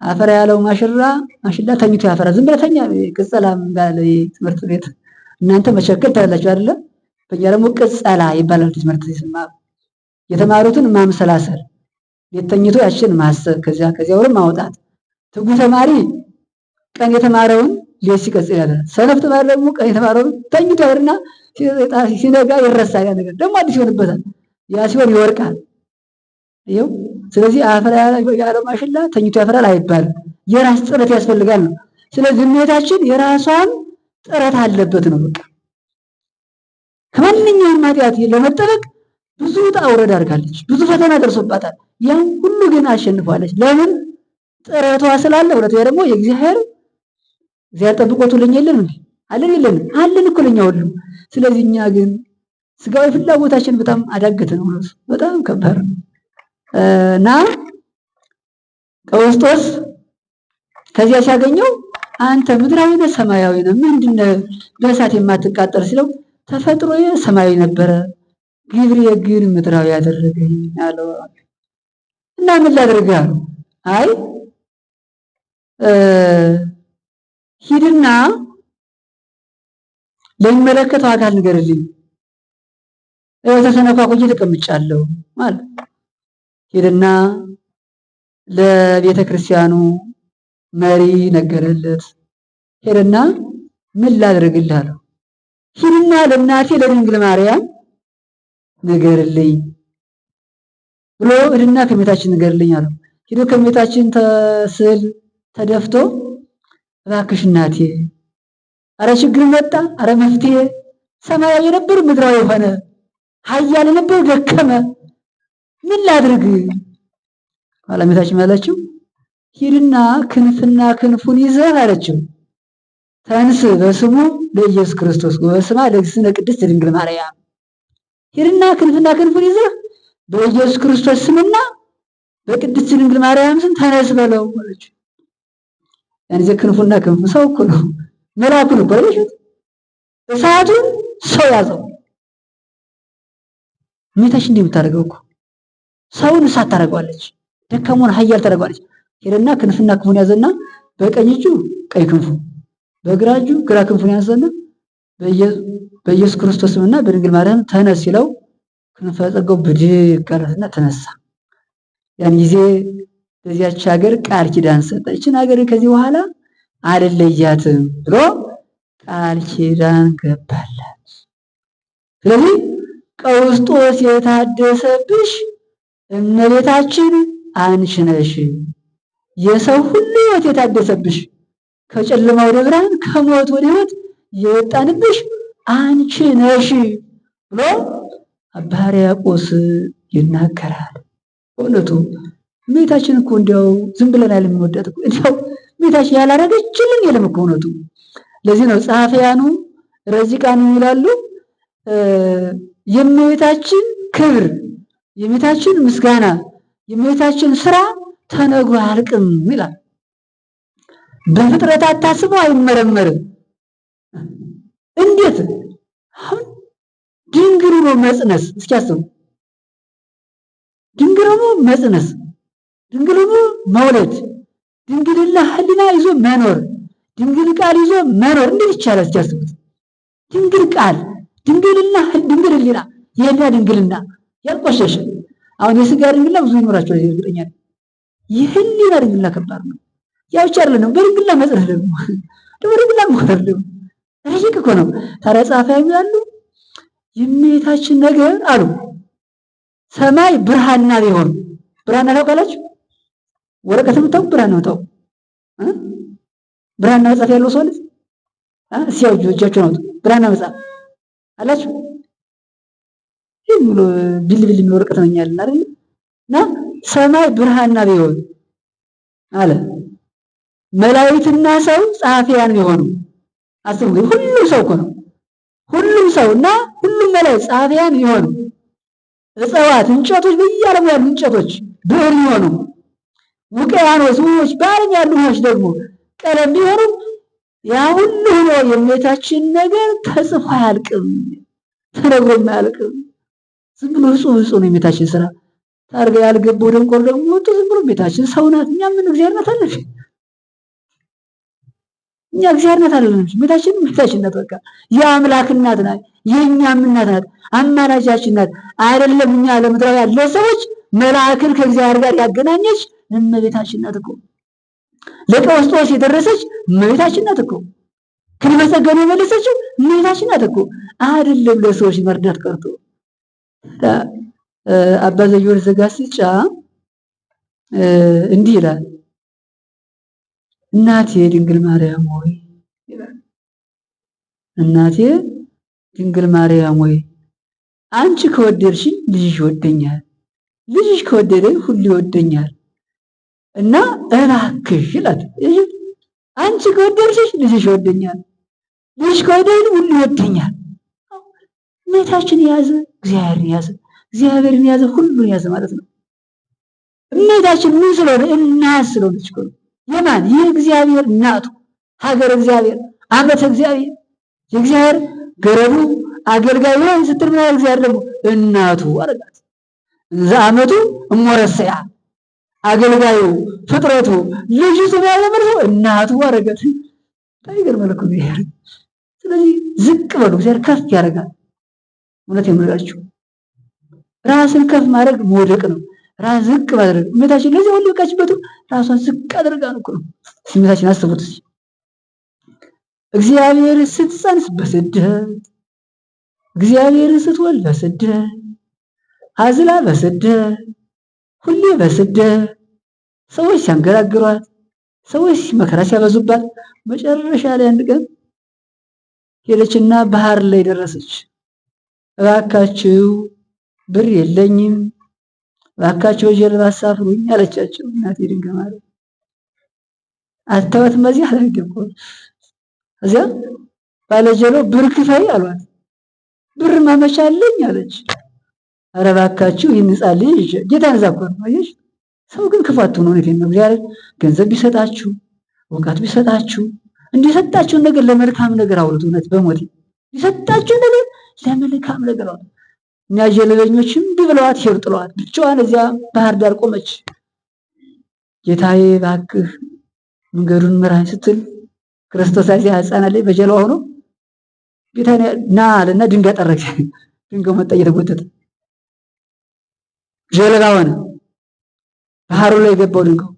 አፈራ ያለው ማሽላ ተኝቶ ያፈራ ዝም ብለህ ተኛ ቅጸላም ባለ ትምህርት ቤት እናንተ መቸከል ታላላችሁ አይደለ? በእኛ ደግሞ ቅጸላ ይባላል ትምህርት ሲሰማ የተማሩትን ማምሰላሰል የተኝቶ ያችን ማሰብ ከዚያ ወርም ማውጣት። ትጉ ተማሪ ቀን የተማረውን ሌት ሲቀጽል ያለ፣ ሰነፍ ተማሪ ደግሞ ቀን የተማረውን ተኝቶ ያድርና ሲነጋ ይረሳል። ያ ነገር ደግሞ አዲስ ይሆንበታል። ያ ሲሆን ይወርቃል። ይኸው ስለዚህ አፈራ ያለው ማሽላ ተኝቶ ያፈራል አይባልም። የራስ ጥረት ያስፈልጋል ነው። ስለዚህ እመቤታችን የራሷን ጥረት አለበት ነው። በቃ ከማንኛውም ኃጢአት ለመጠበቅ ብዙ ውጣ ውረድ አድርጋለች። ብዙ ፈተና ደርሶባታል። ያን ሁሉ ግን አሸንፏለች። ለምን? ጥረቷ ስላለ። ሁለተኛ ደግሞ እግዚአብሔር ጠብቆቱልኝ የለም እንዴ? አለን የለን? አለን እኮ ለኛ ሁሉ። ስለዚህ እኛ ግን ስጋዊ ፍላጎታችን በጣም አዳገተ ነው። በጣም ከባድ ነው እና ቀውስጦስ ከዚያ ሲያገኘው አንተ ምድራዊ ነህ ሰማያዊ ነህ ምንድነው በእሳት የማትቃጠል ሲለው ተፈጥሮዬ ሰማያዊ ነበረ ግብሬ ግን ምድራዊ ያደረገኝ አለው። እና ምን ላድርግ? አይ ሂድና ለሚመለከተው አካል ንገርልኝ፣ ተሰነካኩኝ ተቀምጫለሁ ማለት ሂድና ለቤተ ክርስቲያኑ መሪ ነገረለት። ሄድና ምን ላድርግልህ አለው። ሂድና ለእናቴ ለድንግል ማርያም ንገርልኝ ብሎ ሂድና ከእመቤታችን ንገርልኝ አለው። ሂዶ ከእመቤታችን ስዕል ተደፍቶ እባክሽ እናቴ፣ አረ ችግር መጣ፣ አረ መፍትሄ፣ ሰማያዊ የነበሩ ምድራዊ ሆነ፣ ኃያል የነበሩ ደከመ፣ ምን ላድርግ? እመቤታችን አለችው ሂድና ክንፍና ክንፉን ይዘህ አለችው ተንስ በስሙ ለኢየሱስ ክርስቶስ ወበስማ ለእግዝእትነ ቅድስት ድንግል ማርያም። ሂድና ክንፍና ክንፉን ይዘህ በኢየሱስ ክርስቶስ ስምና በቅድስት ድንግል ማርያም ስም ተነስ በለው አለችው። ያን ጊዜ ክንፉና ክንፉ ሰው እኮ ነው፣ መልአኩ ነው ባለሽ እሳቱን ሰው ያዘው። እመቤታችን እንደምታደርገው እኮ ሰውን እሳት ታደርገዋለች፣ ደካማውን ኃያል ታደርገዋለች። ሄደና ክንፍና ክንፉን ያዘና በቀኝ እጁ ቀኝ ክንፉ በግራ እጁ ግራ ክንፉን ያዘና በኢየሱስ ክርስቶስና በድንግል ማርያም ተነስ ሲለው ክንፈ ጸጋው ብድግ አለና ተነሳ። ያን ጊዜ በዚያች ሀገር ቃል ኪዳን ሰጠ። ይችን ሀገር ከዚህ በኋላ አልለያትም ብሎ ቃል ኪዳን ገባላት። ስለዚህ ቀውስጦስ የታደሰብሽ እመቤታችን አንቺ ነሽ። የሰው ሁሉ ሕይወት የታደሰብሽ ከጨለማ ወደ ብርሃን ከሞት ወደ ሕይወት የወጣንብሽ አንቺ ነሽ ብሎ አባ ሕርያቆስ ይናገራል። በእውነቱ እመቤታችን እኮ እንዲያው ዝም ብለን ያለምንወዳት እኮ እንዲያው እመቤታችን ያላረገችልን የለም እኮ እውነቱ። ለዚህ ነው ጸሐፊያኑ ረዚቃኑ ይላሉ የእመቤታችን ክብር፣ የእመቤታችን ምስጋና፣ የእመቤታችን ስራ ተነግሮ አያልቅም ይላል። በፍጥረታት ታስቦ አይመረመርም። እንዴት አሁን ድንግል ሆኖ መጽነስ እስኪያስቡ፣ ድንግል ሆኖ መጽነስ፣ ድንግል ሆኖ መውለድ፣ ድንግልና ህሊና ይዞ መኖር፣ ድንግል ቃል ይዞ መኖር እንዴት ይቻላል? እስኪያስቡት። ድንግል ቃል፣ ድንግልና፣ ድንግል ህሊና፣ የህሊና ድንግልና ያልቆሸሸ አሁን የስጋ ድንግልና ብዙ ይኖራቸዋል እርግጠኛ ነኝ። የህሊና ድንግልና ከባድ ነው። ያው ቻርለ በድንግልና መጽነስ ደግሞ በድንግልና መውለድ ደግሞ ረቂቅ እኮ ነው። ታዲያ ጸሐፊያን ያሉ የእመቤታችን ነገር አሉ ሰማይ ብርሃንና ቢሆን ብርሃንና ታውቃላችሁ ወረቀት የምታውቁ ብራና የምታውቁ ብራና መጻፍ ያለው ሰው አለ? ሲያው እጃቸው ነው ብራና መጻፍ አላችሁ? ይሄ ብሎ ቢልብል የሚል ወረቀት ነው ያለን አይደል? እና ሰማይ ብርሃንና ቢሆን አለ መላእክትና ሰው ጸሐፊያን ቢሆኑ አስቡ። ሁሉም ሰው እኮ ነው ሁሉም ሰውና ሁሉም መላእክት ጸሐፊያን ቢሆኑ እጽዋት እንጨቶች በየዓለሙ ያሉ እንጨቶች ብዕር ቢሆኑ ውቅያኖሶች በዓለም ያሉ ውኆች ደግሞ ቀለም ቢሆኑ ያ ሁሉ ሆኖ የእመቤታችን ነገር ተጽፎ አያልቅም፣ ተነግሮም አያልቅም። ዝም ብሎ እጹብ ነው የእመቤታችን ስራ። ታርጋ ያልገባው ደንቆር ደግሞ ወጥቶ ዝም ብሎ እመቤታችን ሰው ናት፣ እኛ ምን እግዚአብሔር ናት አለች። እኛ እግዚአብሔር ናት አለች። እመቤታችን ናት። በቃ የአምላክ እናት ናት፣ የእኛም እናት ናት፣ አማላጃችን ናት። አይደለም እኛ ለምድራዊ ያለ ሰዎች መልአክን ከእግዚአብሔር ጋር ያገናኘች እመቤታችን ናት እኮ። ለቀውስጦስ የደረሰች እመቤታችን ናት እኮ። ከመጸገኑ የመለሰችው እመቤታችን ናት እኮ። አይደለም ለሰዎች መርዳት ቀርቶ አባ ዘጊዮርጊስ ዘጋስጫ እንዲህ ይላል፣ እናቴ ድንግል ማርያም ሆይ ይላል። እናቴ ድንግል ማርያም ሆይ አንቺ ከወደድሽኝ ልጅሽ ይወደኛል፣ ልጅሽ ከወደደኝ ሁሉ ይወደኛል እና እባክሽ ይላል። አንቺ ከወደድሽኝ ልጅሽ ይወደኛል፣ ልጅሽ ከወደደኝ ሁሉ ይወደኛል። እመቤታችን የያዘ እግዚአብሔርን ያዘ፣ እግዚአብሔርን ያዘ ሁሉን ያዘ ማለት ነው። እመቤታችን ምን ስለሆነ እናት ስለሆነች እኮ ነው። የማን የእግዚአብሔር እናቱ፣ ሀገረ እግዚአብሔር፣ ዓመተ እግዚአብሔር፣ የእግዚአብሔር ገረዱ አገልጋዩ ስትል ምን ያህል እግዚአብሔር ደግሞ እናቱ አረጋት። እንዘ ዓመቱ እሞረሰያ አገልጋዩ ፍጥረቱ ልጁ ስለያለመርሶ እናቱ አረጋት። ታይገር መልኩ እግዚአብሔር። ስለዚህ ዝቅ በሉ፣ እግዚአብሔር ከፍ ያደርጋል። እውነት የምንላችሁ ራስን ከፍ ማድረግ መውደቅ ነው። ራስ ዝቅ ማድረግ እመቤታችን ለዚህ ሁሉ በቃችበት ራሷን ዝቅ አድርጋ ነው እኮ። እመቤታችን አስቡት እስኪ እግዚአብሔር ስትጸንስ በስደት፣ እግዚአብሔር ስትወልድ በስደት፣ አዝላ በስደት፣ ሁሌ በስደት፣ ሰዎች ሲያንገራግሯት፣ ሰዎች መከራ ሲያበዙባት፣ መጨረሻ ላይ አንድ ቀን ሄደችና ባህር ላይ ደረሰች። እባካችሁ ብር የለኝም፣ እባካችሁ ጀልባ አሳፍሩኝ አለቻቸው። እናቴ ድንግል ማርያም አተወት መዚህ አላደረገ። እዚያ ባለጀሎ ብር ክፈይ አሏት። ብር ማመቻለኝ አለች። ኧረ እባካችሁ ይንጻል ጌታን ዛቆር አየሽ። ሰው ግን ክፋቱ ነው። እውነቴን ነው። እግዚአብሔር ገንዘብ ቢሰጣችሁ ወቃት ቢሰጣችሁ እንዲሰጣችሁን ነገር ለመልካም ነገር አውሉት። እውነት በሞት ቢሰጣችሁ ነገር ለመልካም ነገር አውሉት። እኛ ጀለበኞችም ቢብለዋት ሄር ጥለዋት ብቻዋን እዚያ ባህር ዳር ቆመች። ጌታዬ እባክህ መንገዱን ምራኝ ስትል ክርስቶስ እዚያ ሕፃን ላይ በጀልባ ሆኖ ጌታዬ ና አለና ድንጋይ ጠረገ። ድንጋዩ መጣ እየተጎተተ ጀልባ ሆነ። ባህሩ ላይ ገባው ድንጋዩ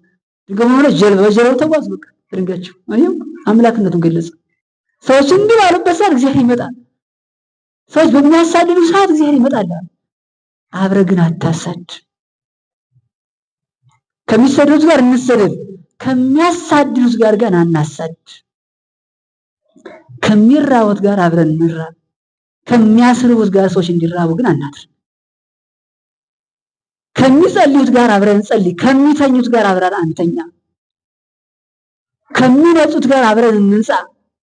ሆነ ጀልባ በጀልባው ተጓዝ። በቃ ድንጋያቸው እኔም አምላክነቱን ገለጸ። ሰዎች እንዲህ ባሉበት ሰዓት እግዚአብሔር ይመጣል። ሰዎች በሚያሳድዱ ሰዓት እግዚአብሔር ይመጣል። አብረህ ግን አታሳድ። ከሚሰደዱት ጋር እንሰደድ፣ ከሚያሳድዱት ጋር ግን አናሳድ። ከሚራቡት ጋር አብረን እንራብ፣ ከሚያስርቡት ጋር ሰዎች እንዲራቡ ግን አናድርግ። ከሚጸልዩት ጋር አብረን እንጸልይ፣ ከሚተኙት ጋር አብረን አንተኛ። ከሚነጹት ጋር አብረን እንንጻ፣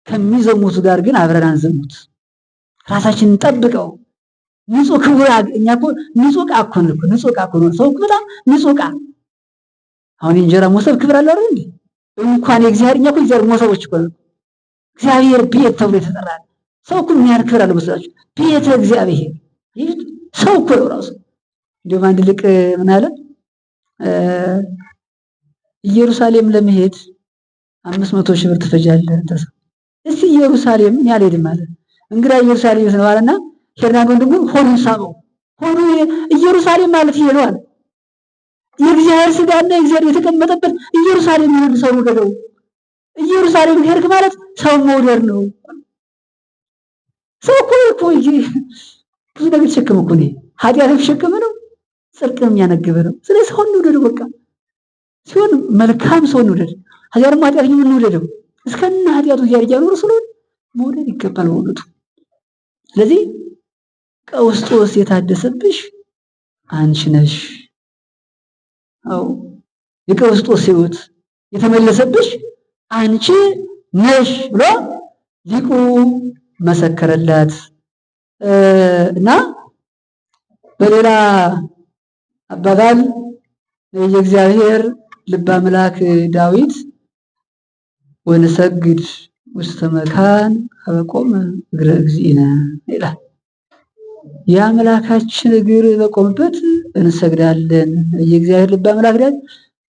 ከሚዘሙት ጋር ግን አብረን አንዘሙት። ራሳችንን ጠብቀው። ንጹህ ክቡር እኛ እኮ ንጹህ ዕቃ እኮ ነው። ንጹህ ዕቃ እኮ ነው። ሰው በጣም ንጹህ ዕቃ። አሁን እንጀራ መሶብ ክብር አለው አይደል? እንኳን የእግዚአብሔር እኛ እኮ የእግዚአብሔር መሶቦች እኮ ነው። እግዚአብሔር ቤት ተብሎ የተጠራ ሰው እኮ ምን ያህል ክብር አለው መሰላችሁ? ቤተ እግዚአብሔር ሰው እኮ ነው ራሱ። እንደውም አንድ ልቅ ምን አለ? ኢየሩሳሌም ለመሄድ 500 ሺህ ብር ትፈጃለህ። እስቲ ኢየሩሳሌም ያልሄድም ማለት እንግዳ ኢየሩሳሌም ነው አለና ሄርናን ወንድሙ ሆዱን ሳበው። ሆዱ ኢየሩሳሌም ማለት ይሄ ነው አለ። የእግዚአብሔር ሥጋና የእግዚአብሔር የተቀመጠበት ኢየሩሳሌም ነው። ሰው ገደው ኢየሩሳሌም ሄድክ ማለት ሰው መውደድ ነው። ሰው እኮ ብዙ ነገር ተሸከመ እኮ ነው። ኃጢአት ተሸከመ ነው፣ ጽድቅም ያነገበ ነው። ስለዚህ ሁሉ ወደዱ በቃ ሲሆን መልካም ሰው እንውደድ፣ ከዚያ ደግሞ ኃጢአተኛ እንውደደው። እስከነ ኃጢአቱ እግዚአብሔር እያኖረ ስለሆነ መውደድ ይገባል በእውነቱ። ስለዚህ ቀውስጦስ የታደሰብሽ አንቺ ነሽ። አዎ የቀውስጦስ ሕይወት የተመለሰብሽ አንቺ ነሽ ብሎ ሊቁ መሰከረላት እና በሌላ አባባል የእግዚአብሔር ልበ አምላክ ዳዊት ወንሰግድ ውስተ መካን ከበቆም እግረ እግዚእነ ይላል። የአምላካችን እግር በቆምበት እንሰግዳለን። የእግዚአብሔር ልበ አምላክ ዳዊት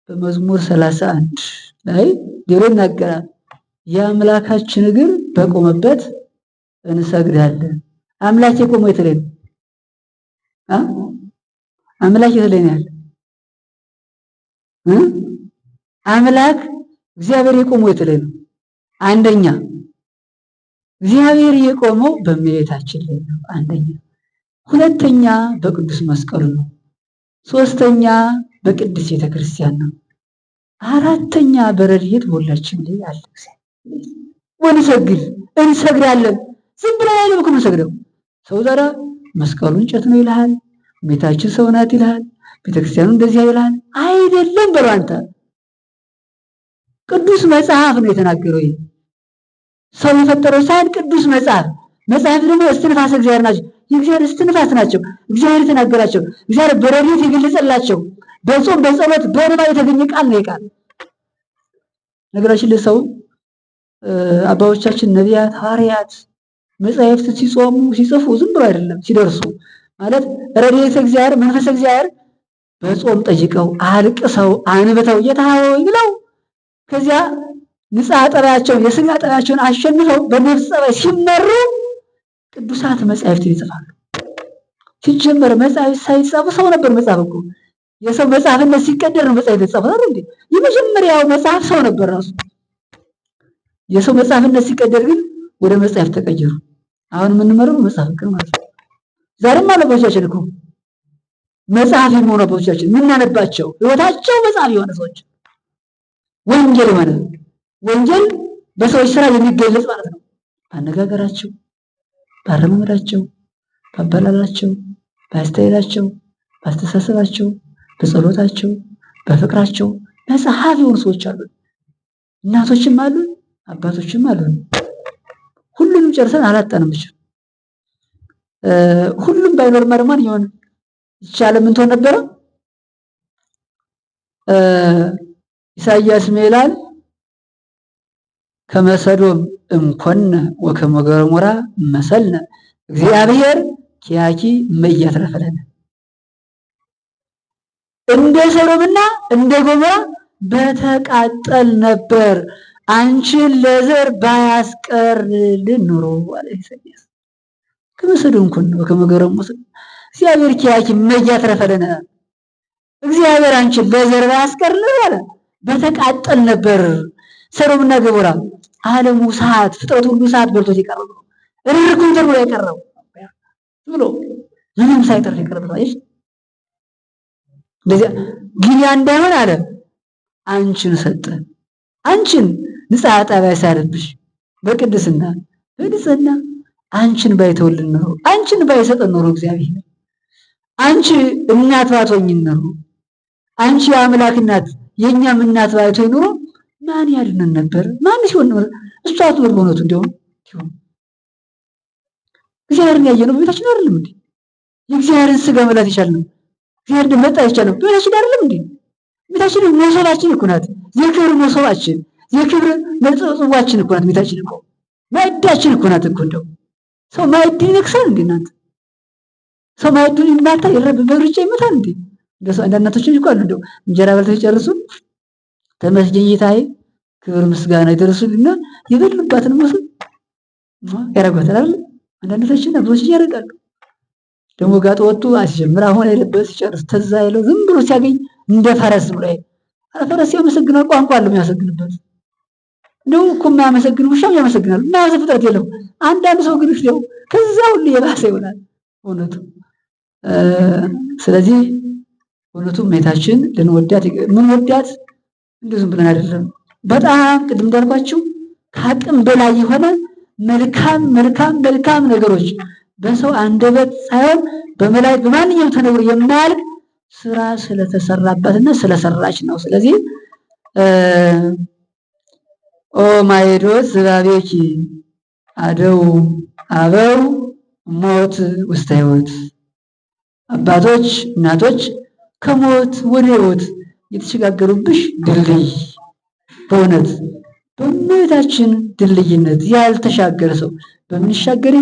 በመዝሙር 31 ላይ ሌሎ ይናገራል። የአምላካችን እግር በቆመበት እንሰግዳለን። አምላክ የቆመው የት ላይ ነው? አምላክ የት ላይ ነው ያለ? አምላክ እግዚአብሔር የቆመው የት ላይ ነው? አንደኛ እግዚአብሔር የቆመው በእመቤታችን ላይ ነው። አንደኛ። ሁለተኛ በቅዱስ መስቀሉ ነው። ሶስተኛ በቅድስት ቤተክርስቲያን ነው። አራተኛ በረድኤት በሁላችን ላይ አለ። ወንሰግድ እንሰግዳለን። ዝም ብለን አይደለም እኮ የምንሰግደው። ሰው ዛሬ መስቀሉ እንጨት ነው ይልሃል፣ እመቤታችን ሰው ናት ይልሃል፣ ቤተክርስቲያኑ እንደዚያ ይልሃል። አይደለም በለው አንተ። ቅዱስ መጽሐፍ ነው የተናገረው። ይሄ ሰው የፈጠረው ሳይሆን ቅዱስ መጽሐፍ። መጽሐፍ ደግሞ እስትንፋሰ እግዚአብሔር ናቸው። የእግዚአብሔር እስትንፋስ ናቸው። እግዚአብሔር የተናገራቸው፣ እግዚአብሔር በረድኤት የገለጸላቸው፣ በጾም በጸሎት በእንባ የተገኘ ቃል ነው። ቃል ነገራችን ለሰው አባቶቻችን ነቢያት፣ ሐዋርያት መጻሕፍት ሲጾሙ ሲጽፉ ዝም ብሎ አይደለም። ሲደርሱ ማለት ረድኤተ እግዚአብሔር መንፈስ እግዚአብሔር በጾም ጠይቀው አልቅሰው አንብተው እየታወው ይብለው ከዚያ ንጽሐ ጠባያቸውን የሥጋ ጠባያቸውን አሸንፈው በነፍስ ጠባይ ሲመሩ ቅዱሳት መጻሕፍትን ይጽፋሉ። ሲጀመር መጻሕፍት ሳይጻፉ ሰው ነበር መጻፍ እኮ። የሰው መጽሐፍነት ሲቀደር ነው መጽሐፍ የተጻፈው አይደል እንዴ? የመጀመሪያው መጽሐፍ ሰው ነበር ራሱ። የሰው መጽሐፍነት ሲቀደር ግን ወደ መጽሐፍ ተቀየሩ። አሁን የምንመረው መጽሐፍ ግን ማለት ነው። ዛሬም አለቦቻችን እኮ መጽሐፍ የሆኑ አባቶቻችን የምናነባቸው ሕይወታቸው መጽሐፍ የሆነ ሰዎች ወንጌል የሆነ ወንጌል በሰዎች ስራ የሚገለጽ ማለት ነው። ባነጋገራቸው፣ ባረማመዳቸው፣ ባባላላቸው፣ ባስተያየታቸው፣ ባስተሳሰባቸው፣ በጸሎታቸው፣ በፍቅራቸው መጽሐፍ የሆኑ ሰዎች አሉ። እናቶችም አሉ፣ አባቶችም አሉ። ሁሉንም ጨርሰን አላጣንም። ብቻ ሁሉም ባይኖር ማርማን ይሆን ይቻለ ምን ትሆን ነበረ? ኢሳይያስ ይላል ከመሰዶም እምኮነ ወከመ ገሞራ መሰልነ እግዚአብሔር ኪያኪ መያትረፈለነ። እንደ ሰዶምና እንደ ገሞራ በተቃጠል ነበር አንቺን ለዘር ባያስቀርልን ኑሮ አለ ኢሳይያስ። ከመሰዶም ኮነ ወከመ ገሞራ እግዚአብሔር ኪያኪ መያትረፈለነ። እግዚአብሔር አንቺን ለዘር ባያስቀርልን አለ በተቃጠል ነበር። ሰዶምና ገሞራ ዓለሙ ሰዓት ፍጥረት ሁሉ ሰዓት በልቶት የቀረው እርኩን ተብሎ የቀረው ብሎ ምንም ሳይተርፍ የቀረው አይሽ። እንደዚያ ግን ያ እንዳይሆን አለ አንቺን ሰጠ። አንቺን ንጽሐ ጠባይ ሳይልብሽ በቅድስና በንጽህና አንቺን ባይተውልን ኖሮ፣ አንቺን ባይሰጠን ኖሮ እግዚአብሔር አንቺ እናት ባትሆኚን ኖሮ፣ አንቺ የአምላክ እናት የኛም እናት ባይቶኝ ኖሮ ማን ያድነን ነበር? ማን ሲሆን ነው? እሷ አትወር በእውነቱ እንደውም ሲሆን እግዚአብሔርን ያየነው በቤታችን አይደለም እንዴ? የእግዚአብሔርን ስጋ መብላት ይቻላል። እግዚአብሔርን መጣ ይቻላል በቤታችን አይደለም እንዴ? ቤታችን መሶባችን እኮ ናት። የክብር መሶባችን፣ የክብር መጽዋችን እኮ ናት ቤታችን እኮ። ማዕዳችን እኮ ናት እኮ። እንደው ሰው ማዕድን ይነክሳል እንዴ እናንተ? ሰው ማዕዱን ይማታ ይረብ በሩጫ ይመታል እንዴ? እንደሱ አንዳንድ እናቶች እኮ አሉ እንደው እንጀራ በልተው ይጨርሱ ተመስገን ጌታዬ ክብር ምስጋና ይደርሱልና የበሉባትን መስል ያረጋታል አይደል? አንዳንዶች ብዙዎች ያረጋሉ። ደግሞ ጋጥ ወጡ አስጀምር አሁን አይለበስ ይጨርስ ተዛ ይለው ዝም ብሎ ሲያገኝ እንደ ፈረስ ብሎ ፈረስ ያመሰግናል። ቋንቋ አለው የሚያመሰግንበት። እንደው እኮ የማያመሰግን ውሻም ያመሰግናል። የማያመሰግን ፍጥረት የለም። አንዳንድ ሰው ግን ነው ከዛ ሁሉ የባሰ ይሆናል እውነቱ። ስለዚህ እውነቱ እመቤታችን ልንወዳት ምን ወዳት እንደዚህ ብለን አይደለም። በጣም ቅድም እንዳልኳችሁ ከአቅም በላይ የሆነ መልካም ነገሮች በሰው አንደበት ሳይሆን በመላእክት በማንኛውም ተነግሮ የማያልቅ ስራ ስለተሰራበትና ስለሰራች ነው። ስለዚህ ኦ ማይዶት ዝባቤኪ አደው አበው ሞት ውስተ ሕይወት፣ አባቶች እናቶች ከሞት ወደ ሕይወት የተሸጋገሩብሽ ድልድይ። በእውነት በእመቤታችን ድልድይነት ያልተሻገረ ሰው በምን ይሻገር?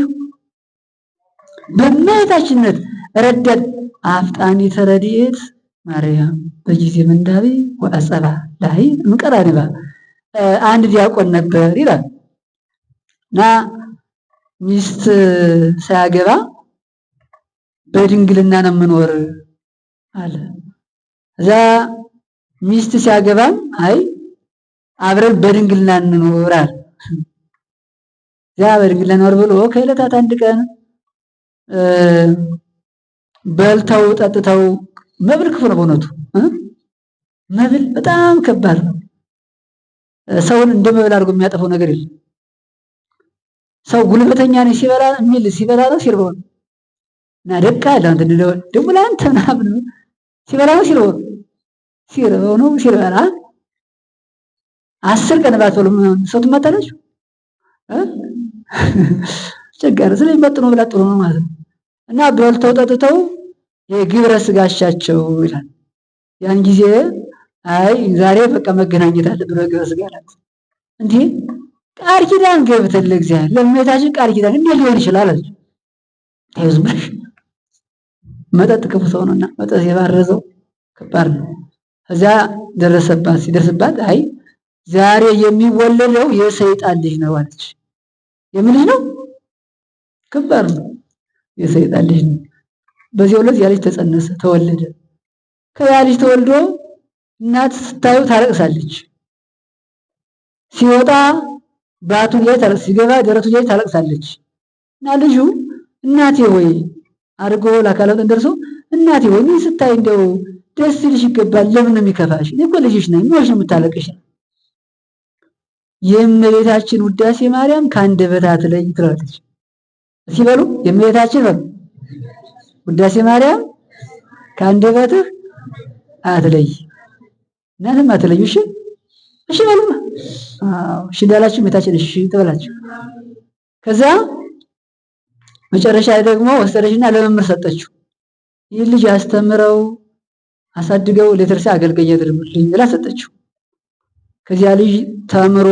በእመቤታችንነት ረዳት አፍጣኒ ተረድኤት ማርያም በጊዜ ምንዳቤ ወአጸባ ላይ እንቀራሪባ። አንድ ዲያቆን ነበር ይላል እና ሚስት ሳያገባ በድንግልና ነው የምኖር አለ። እዛ ሚስት ሲያገባም አይ አብረን በድንግልና እንኖር አለ። ያ በድንግልና እንኖር ብሎ ከዕለታት አንድ ቀን በልተው ጠጥተው፣ መብል ክፉ ነው በእውነቱ። መብል በጣም ከባድ ነው። ሰውን እንደ መብል አድርጎ የሚያጠፈው ነገር የለም። ሰው ጉልበተኛ ነው ሲበላ የሚል ሲበላ ነው ሲርበው ነው። እና ደቃ ያለው ደግሞ ለአንተ ምናምን ሲበላ ነው ሲርበው ነው ሲበላ 10 ቀን ባትበሉ ሰው ትመጣላችሁ ቸገረ። ስለዚህ መጥኖ ብላ ጥሩ ነው ማለት ነው። እና በልተው ጠጥተው የግብረ ስጋሻቸው ይላል። ያን ጊዜ አይ ዛሬ በቃ መገናኘት አለብን በግብረ ስጋ አላት። እንዴ ቃል ኪዳን ገብተልህ እግዚአብሔር ለእመቤታችን ቃል ኪዳን እንዴት ሊሆን ይችላል አለች። አይዞህ ብለሽ መጠጥ ክፉ ሰው ነውና መጠጥ የባረዘው ከባድ ነው። እዚያ ደረሰባት። ሲደርስባት አይ ዛሬ የሚወለደው የሰይጣን ልጅ ነው አለች። የምን ልጅ ነው? ከባድ ነው። የሰይጣን ልጅ ነው። በዚህ ዕለት ያ ልጅ ተጸነሰ፣ ተወለደ። ከያ ልጅ ተወልዶ እናት ስታዩ ታለቅሳለች። ሲወጣ ባቱ ላይ ታለቅስ፣ ሲገባ ደረቱ ላይ ታለቅሳለች። እና ልጁ እናቴ ወይ አድርጎ ለአካላቱን ደርሶ እናቴ ወይ ምን ስታይ እንደው ደስ ይልሽ ይገባል፣ ለምን ነው የሚከፋሽ? እኔ እኮ ልጅሽ ነኝ፣ ምን ነው የምታለቅሽ? የእመቤታችን ውዳሴ ማርያም ከአንደበታ አትለይ ትላለች። ሲበሉ የእመቤታችን ውዳሴ ማርያም ከአንደበትህ አትለይ፣ እናንተም አትለዩ። እሺ በሉ። እሺ እንዳላችሁ እመቤታችን እሺ ትበላችሁ። ከዛ መጨረሻ ላይ ደግሞ ወሰደችና ለመምህር ሰጠችው። ይህ ልጅ አስተምረው አሳድገው ለተርሳ አገልጋይ ያድርጉልኝ ብላ ሰጠችው። ከዚያ ልጅ ተምሮ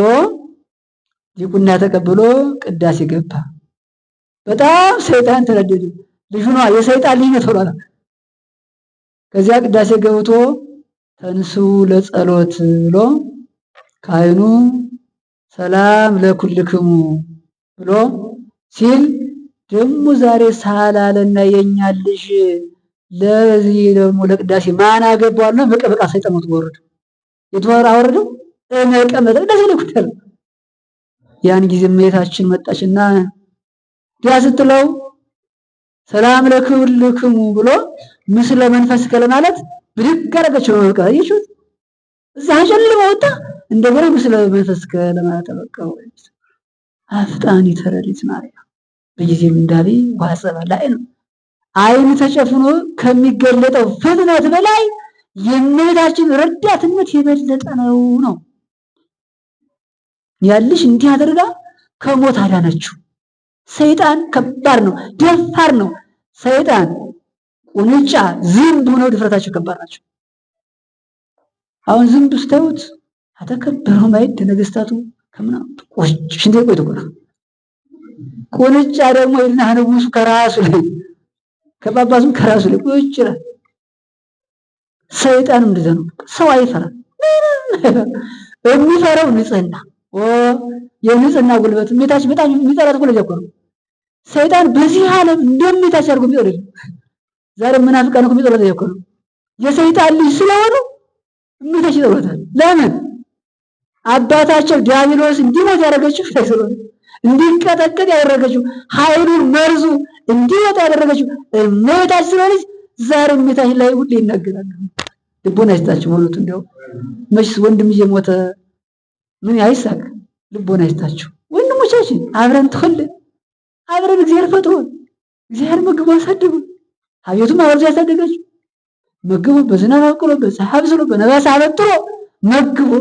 ዲቁና ተቀብሎ ቅዳሴ ገባ። በጣም ሰይጣን ተረደደ። ልጁ ነው የሰይጣን ልጅ ነው ተብሏል። ከዚያ ቅዳሴ ገብቶ ተንሱ ለጸሎት ብሎ ካህኑ ሰላም ለኩልክሙ ብሎ ሲል ደግሞ ዛሬ ሳላለና የኛ ልጅ ለዚህ ደግሞ ለቅዳሴ ማን አገባው ነው? በቃ ሰይጣን ሞት ወረደ። የተወራ አወረደው መቀመጥ እንደዚህ ነው ኩተል። ያን ጊዜ እመቤታችን መጣችና ዲያ ስትለው ሰላም ለኩልክሙ ብሎ ምስለ መንፈስ ከለማለት ብድግ አደረገችው። በቃ ይሹት እዛ ጨለማ ወጣ። እንደገና ምስለ መንፈስ ከለማለት ተበቃው። አፍጣኒ ተረድኤት ማርያም በጊዜ ምንዳቤ ወአጸባ ላይ ነው። አይን ተጨፍኖ ከሚገለጠው ፍጥነት በላይ የእመቤታችን ረዳትነት የበለጠ ነው። ያልሽ እንዲህ አድርጋ ከሞት አዳነችው። ሰይጣን ከባድ ነው፣ ደፋር ነው። ሰይጣን ቁንጫ፣ ዝንብ ሆነው ድፍረታቸው ከባድ ናቸው። አሁን ዝንብ ስታዩት አተከበረው ማየት ነገስታቱ ከምናምን ቆጭ ሽንቴ ቆይቶ ቁንጫ ደግሞ ይልና ንጉሱ ከራሱ ላይ ከጳጳሱም ከራሱ ላይ ቁጭ ይላል። ሰይጣን እንደዚያ ነው። ሰው አይፈራም። የሚፈራው ንጽህና የንጽህና ጉልበት እመቤታችን በጣም የሚጠራት እኮ ለዚያ እኮ ነው። ሰይጣን በዚህ ዓለም እንደምታች አድርጎ የሚጠራ ዛሬ መናፍቃን እኮ የሚጠራት ለዚያ እኮ ነው። የሰይጣን ልጅ ስለሆኑ እመቤታችን ይጠሯታል። ለምን? አባታቸው ዲያብሎስ እንዲሞት ያደረገችው ፊታይ ስለሆነ እንዲቀጠቀጥ ያደረገችው ኃይሉን መርዙ እንዲወጣ ያደረገችው እመቤታችን ስለሆነች ዛሬ እመቤታችን ላይ ሁሌ ይናገራሉ። ልቦና ይስጣችሁ። በእውነቱ እንዲያው መችስ ወንድም እየሞተ ምን አይሳቅ። ልቦና ይስጣችሁ ወንድሞቻችን። አብረን ትኸልን አብረን እግዚአብሔር ፈጥሮ እግዚአብሔር መግቦ አሳድጉ። አቤቱም አበርዞ ያሳደጋችሁ መግቦ በዝናብ አብቅሎ በፀሐይ አብስሎ በነፋስ አበጥሮ መግቦ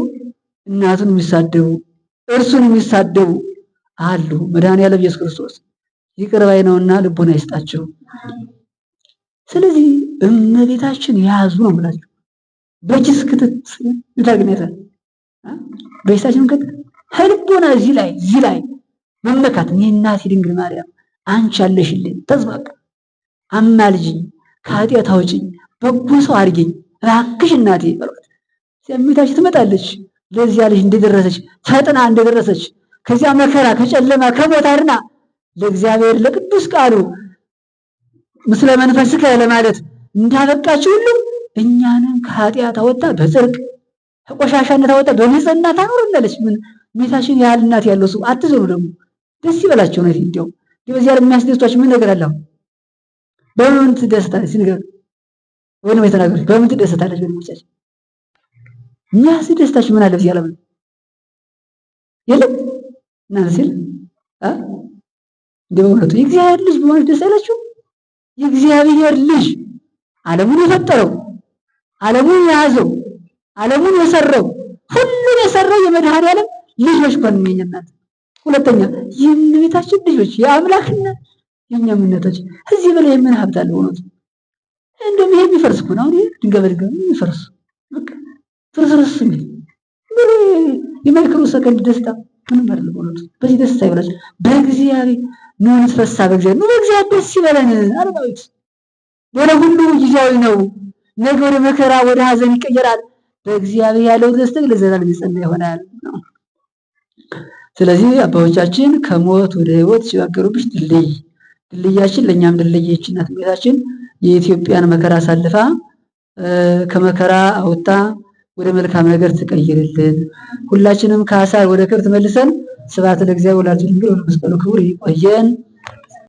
እናቱን የሚሳደቡ እርሱን የሚሳደቡ አሉ። መድኃኔዓለም ኢየሱስ ክርስቶስ ይቅር ባይ ነውና ልቦና ይስጣቸው። ስለዚህ እመቤታችን ያዙ ነው የምላችሁ። በኪስ ክትት ይታግነታ በይሳችን ከት ልቦና እዚህ ላይ መመካት እኔ እናቴ ድንግል ማርያም አንቺ አለሽልኝ ተዝባቅ አማልጅኝ ከኃጢአት አውጪኝ በጎ ሰው አድርጊኝ እባክሽ እናቴ በሏት። እመቤታችን ትመጣለች። ለዚያ ልጅ እንደደረሰች ፈጥና እንደደረሰች ከዚያ መከራ ከጨለማ ከሞት አድና ለእግዚአብሔር ለቅዱስ ቃሉ ምስለ መንፈስከ ለማለት እንዳበቃችሁ ሁሉ እኛንም ከኃጢአት አወጣ በጽድቅ ከቆሻሻነት አወጣ በንጽህና ታኖረናለች። ምን እመቤታችን ያህል እናት ያለው ሰው አትዘኑ። ደግሞ ደስ ይበላቸው ነው። እንዲያው በዚያ የሚያስደስቷችሁ ምን ነገር አለ? በምን ትደሰታለች? ሲነገር ወይንም የተናገረች በምን ትደሰታለች? ወንድሞቻችን የሚያስደስታችሁ ምን አለ? በዚህ ዓለም የለም እናንተ ሲል እንደው በእውነቱ የእግዚአብሔር ልጅ በሆነች ደስ አይላችሁ? የእግዚአብሔር ልጅ ዓለሙን የፈጠረው ዓለሙን የያዘው ዓለሙን የሰራው ሁሉን የሰራው የመድኃኔዓለም ልጆች ኮንመኝ እናት። ሁለተኛ የእመቤታችን ልጆች የአምላክና የእኛም እናቶች እዚህ በላይ ምን ሀብት አለ? በእውነቱ እንደውም ይሄ የሚፈርስ እኮ ነው። አሁን ድንጋይ በድንጋይ የሚፈርስ በቃ ፍርስርስ የሚል የማይክሮ ሰከንድ ደስታ ምንም አይደለም። በእውነቱ በዚህ ደስታ ይበላል። በእግዚአብሔር ነው ንትፈሳ በእግዚአብሔር ነው በእግዚአብሔር ደስ ይበለን አለ ዳዊት። ሌላ ሁሉ ጊዜያዊ ነው። ነገ ወደ መከራ ወደ ሀዘን ይቀየራል። በእግዚአብሔር ያለው ደስታ ለዘላለም የጸና ይሆናል ነው። ስለዚህ አባቶቻችን ከሞት ወደ ሕይወት ሲሻገሩብሽ ድልድያችን ለእኛም ድልድያችን ናት እመቤታችን። የኢትዮጵያን መከራ አሳልፋ ከመከራ አውጣ ወደ መልካም ነገር ትቀይርልን። ሁላችንም ከአሳር ወደ ክብር ተመልሰን ስብሐት ለእግዚአብሔር ወለወላዲቱ ድንግል ወለመስቀሉ ክቡር ይቆየን።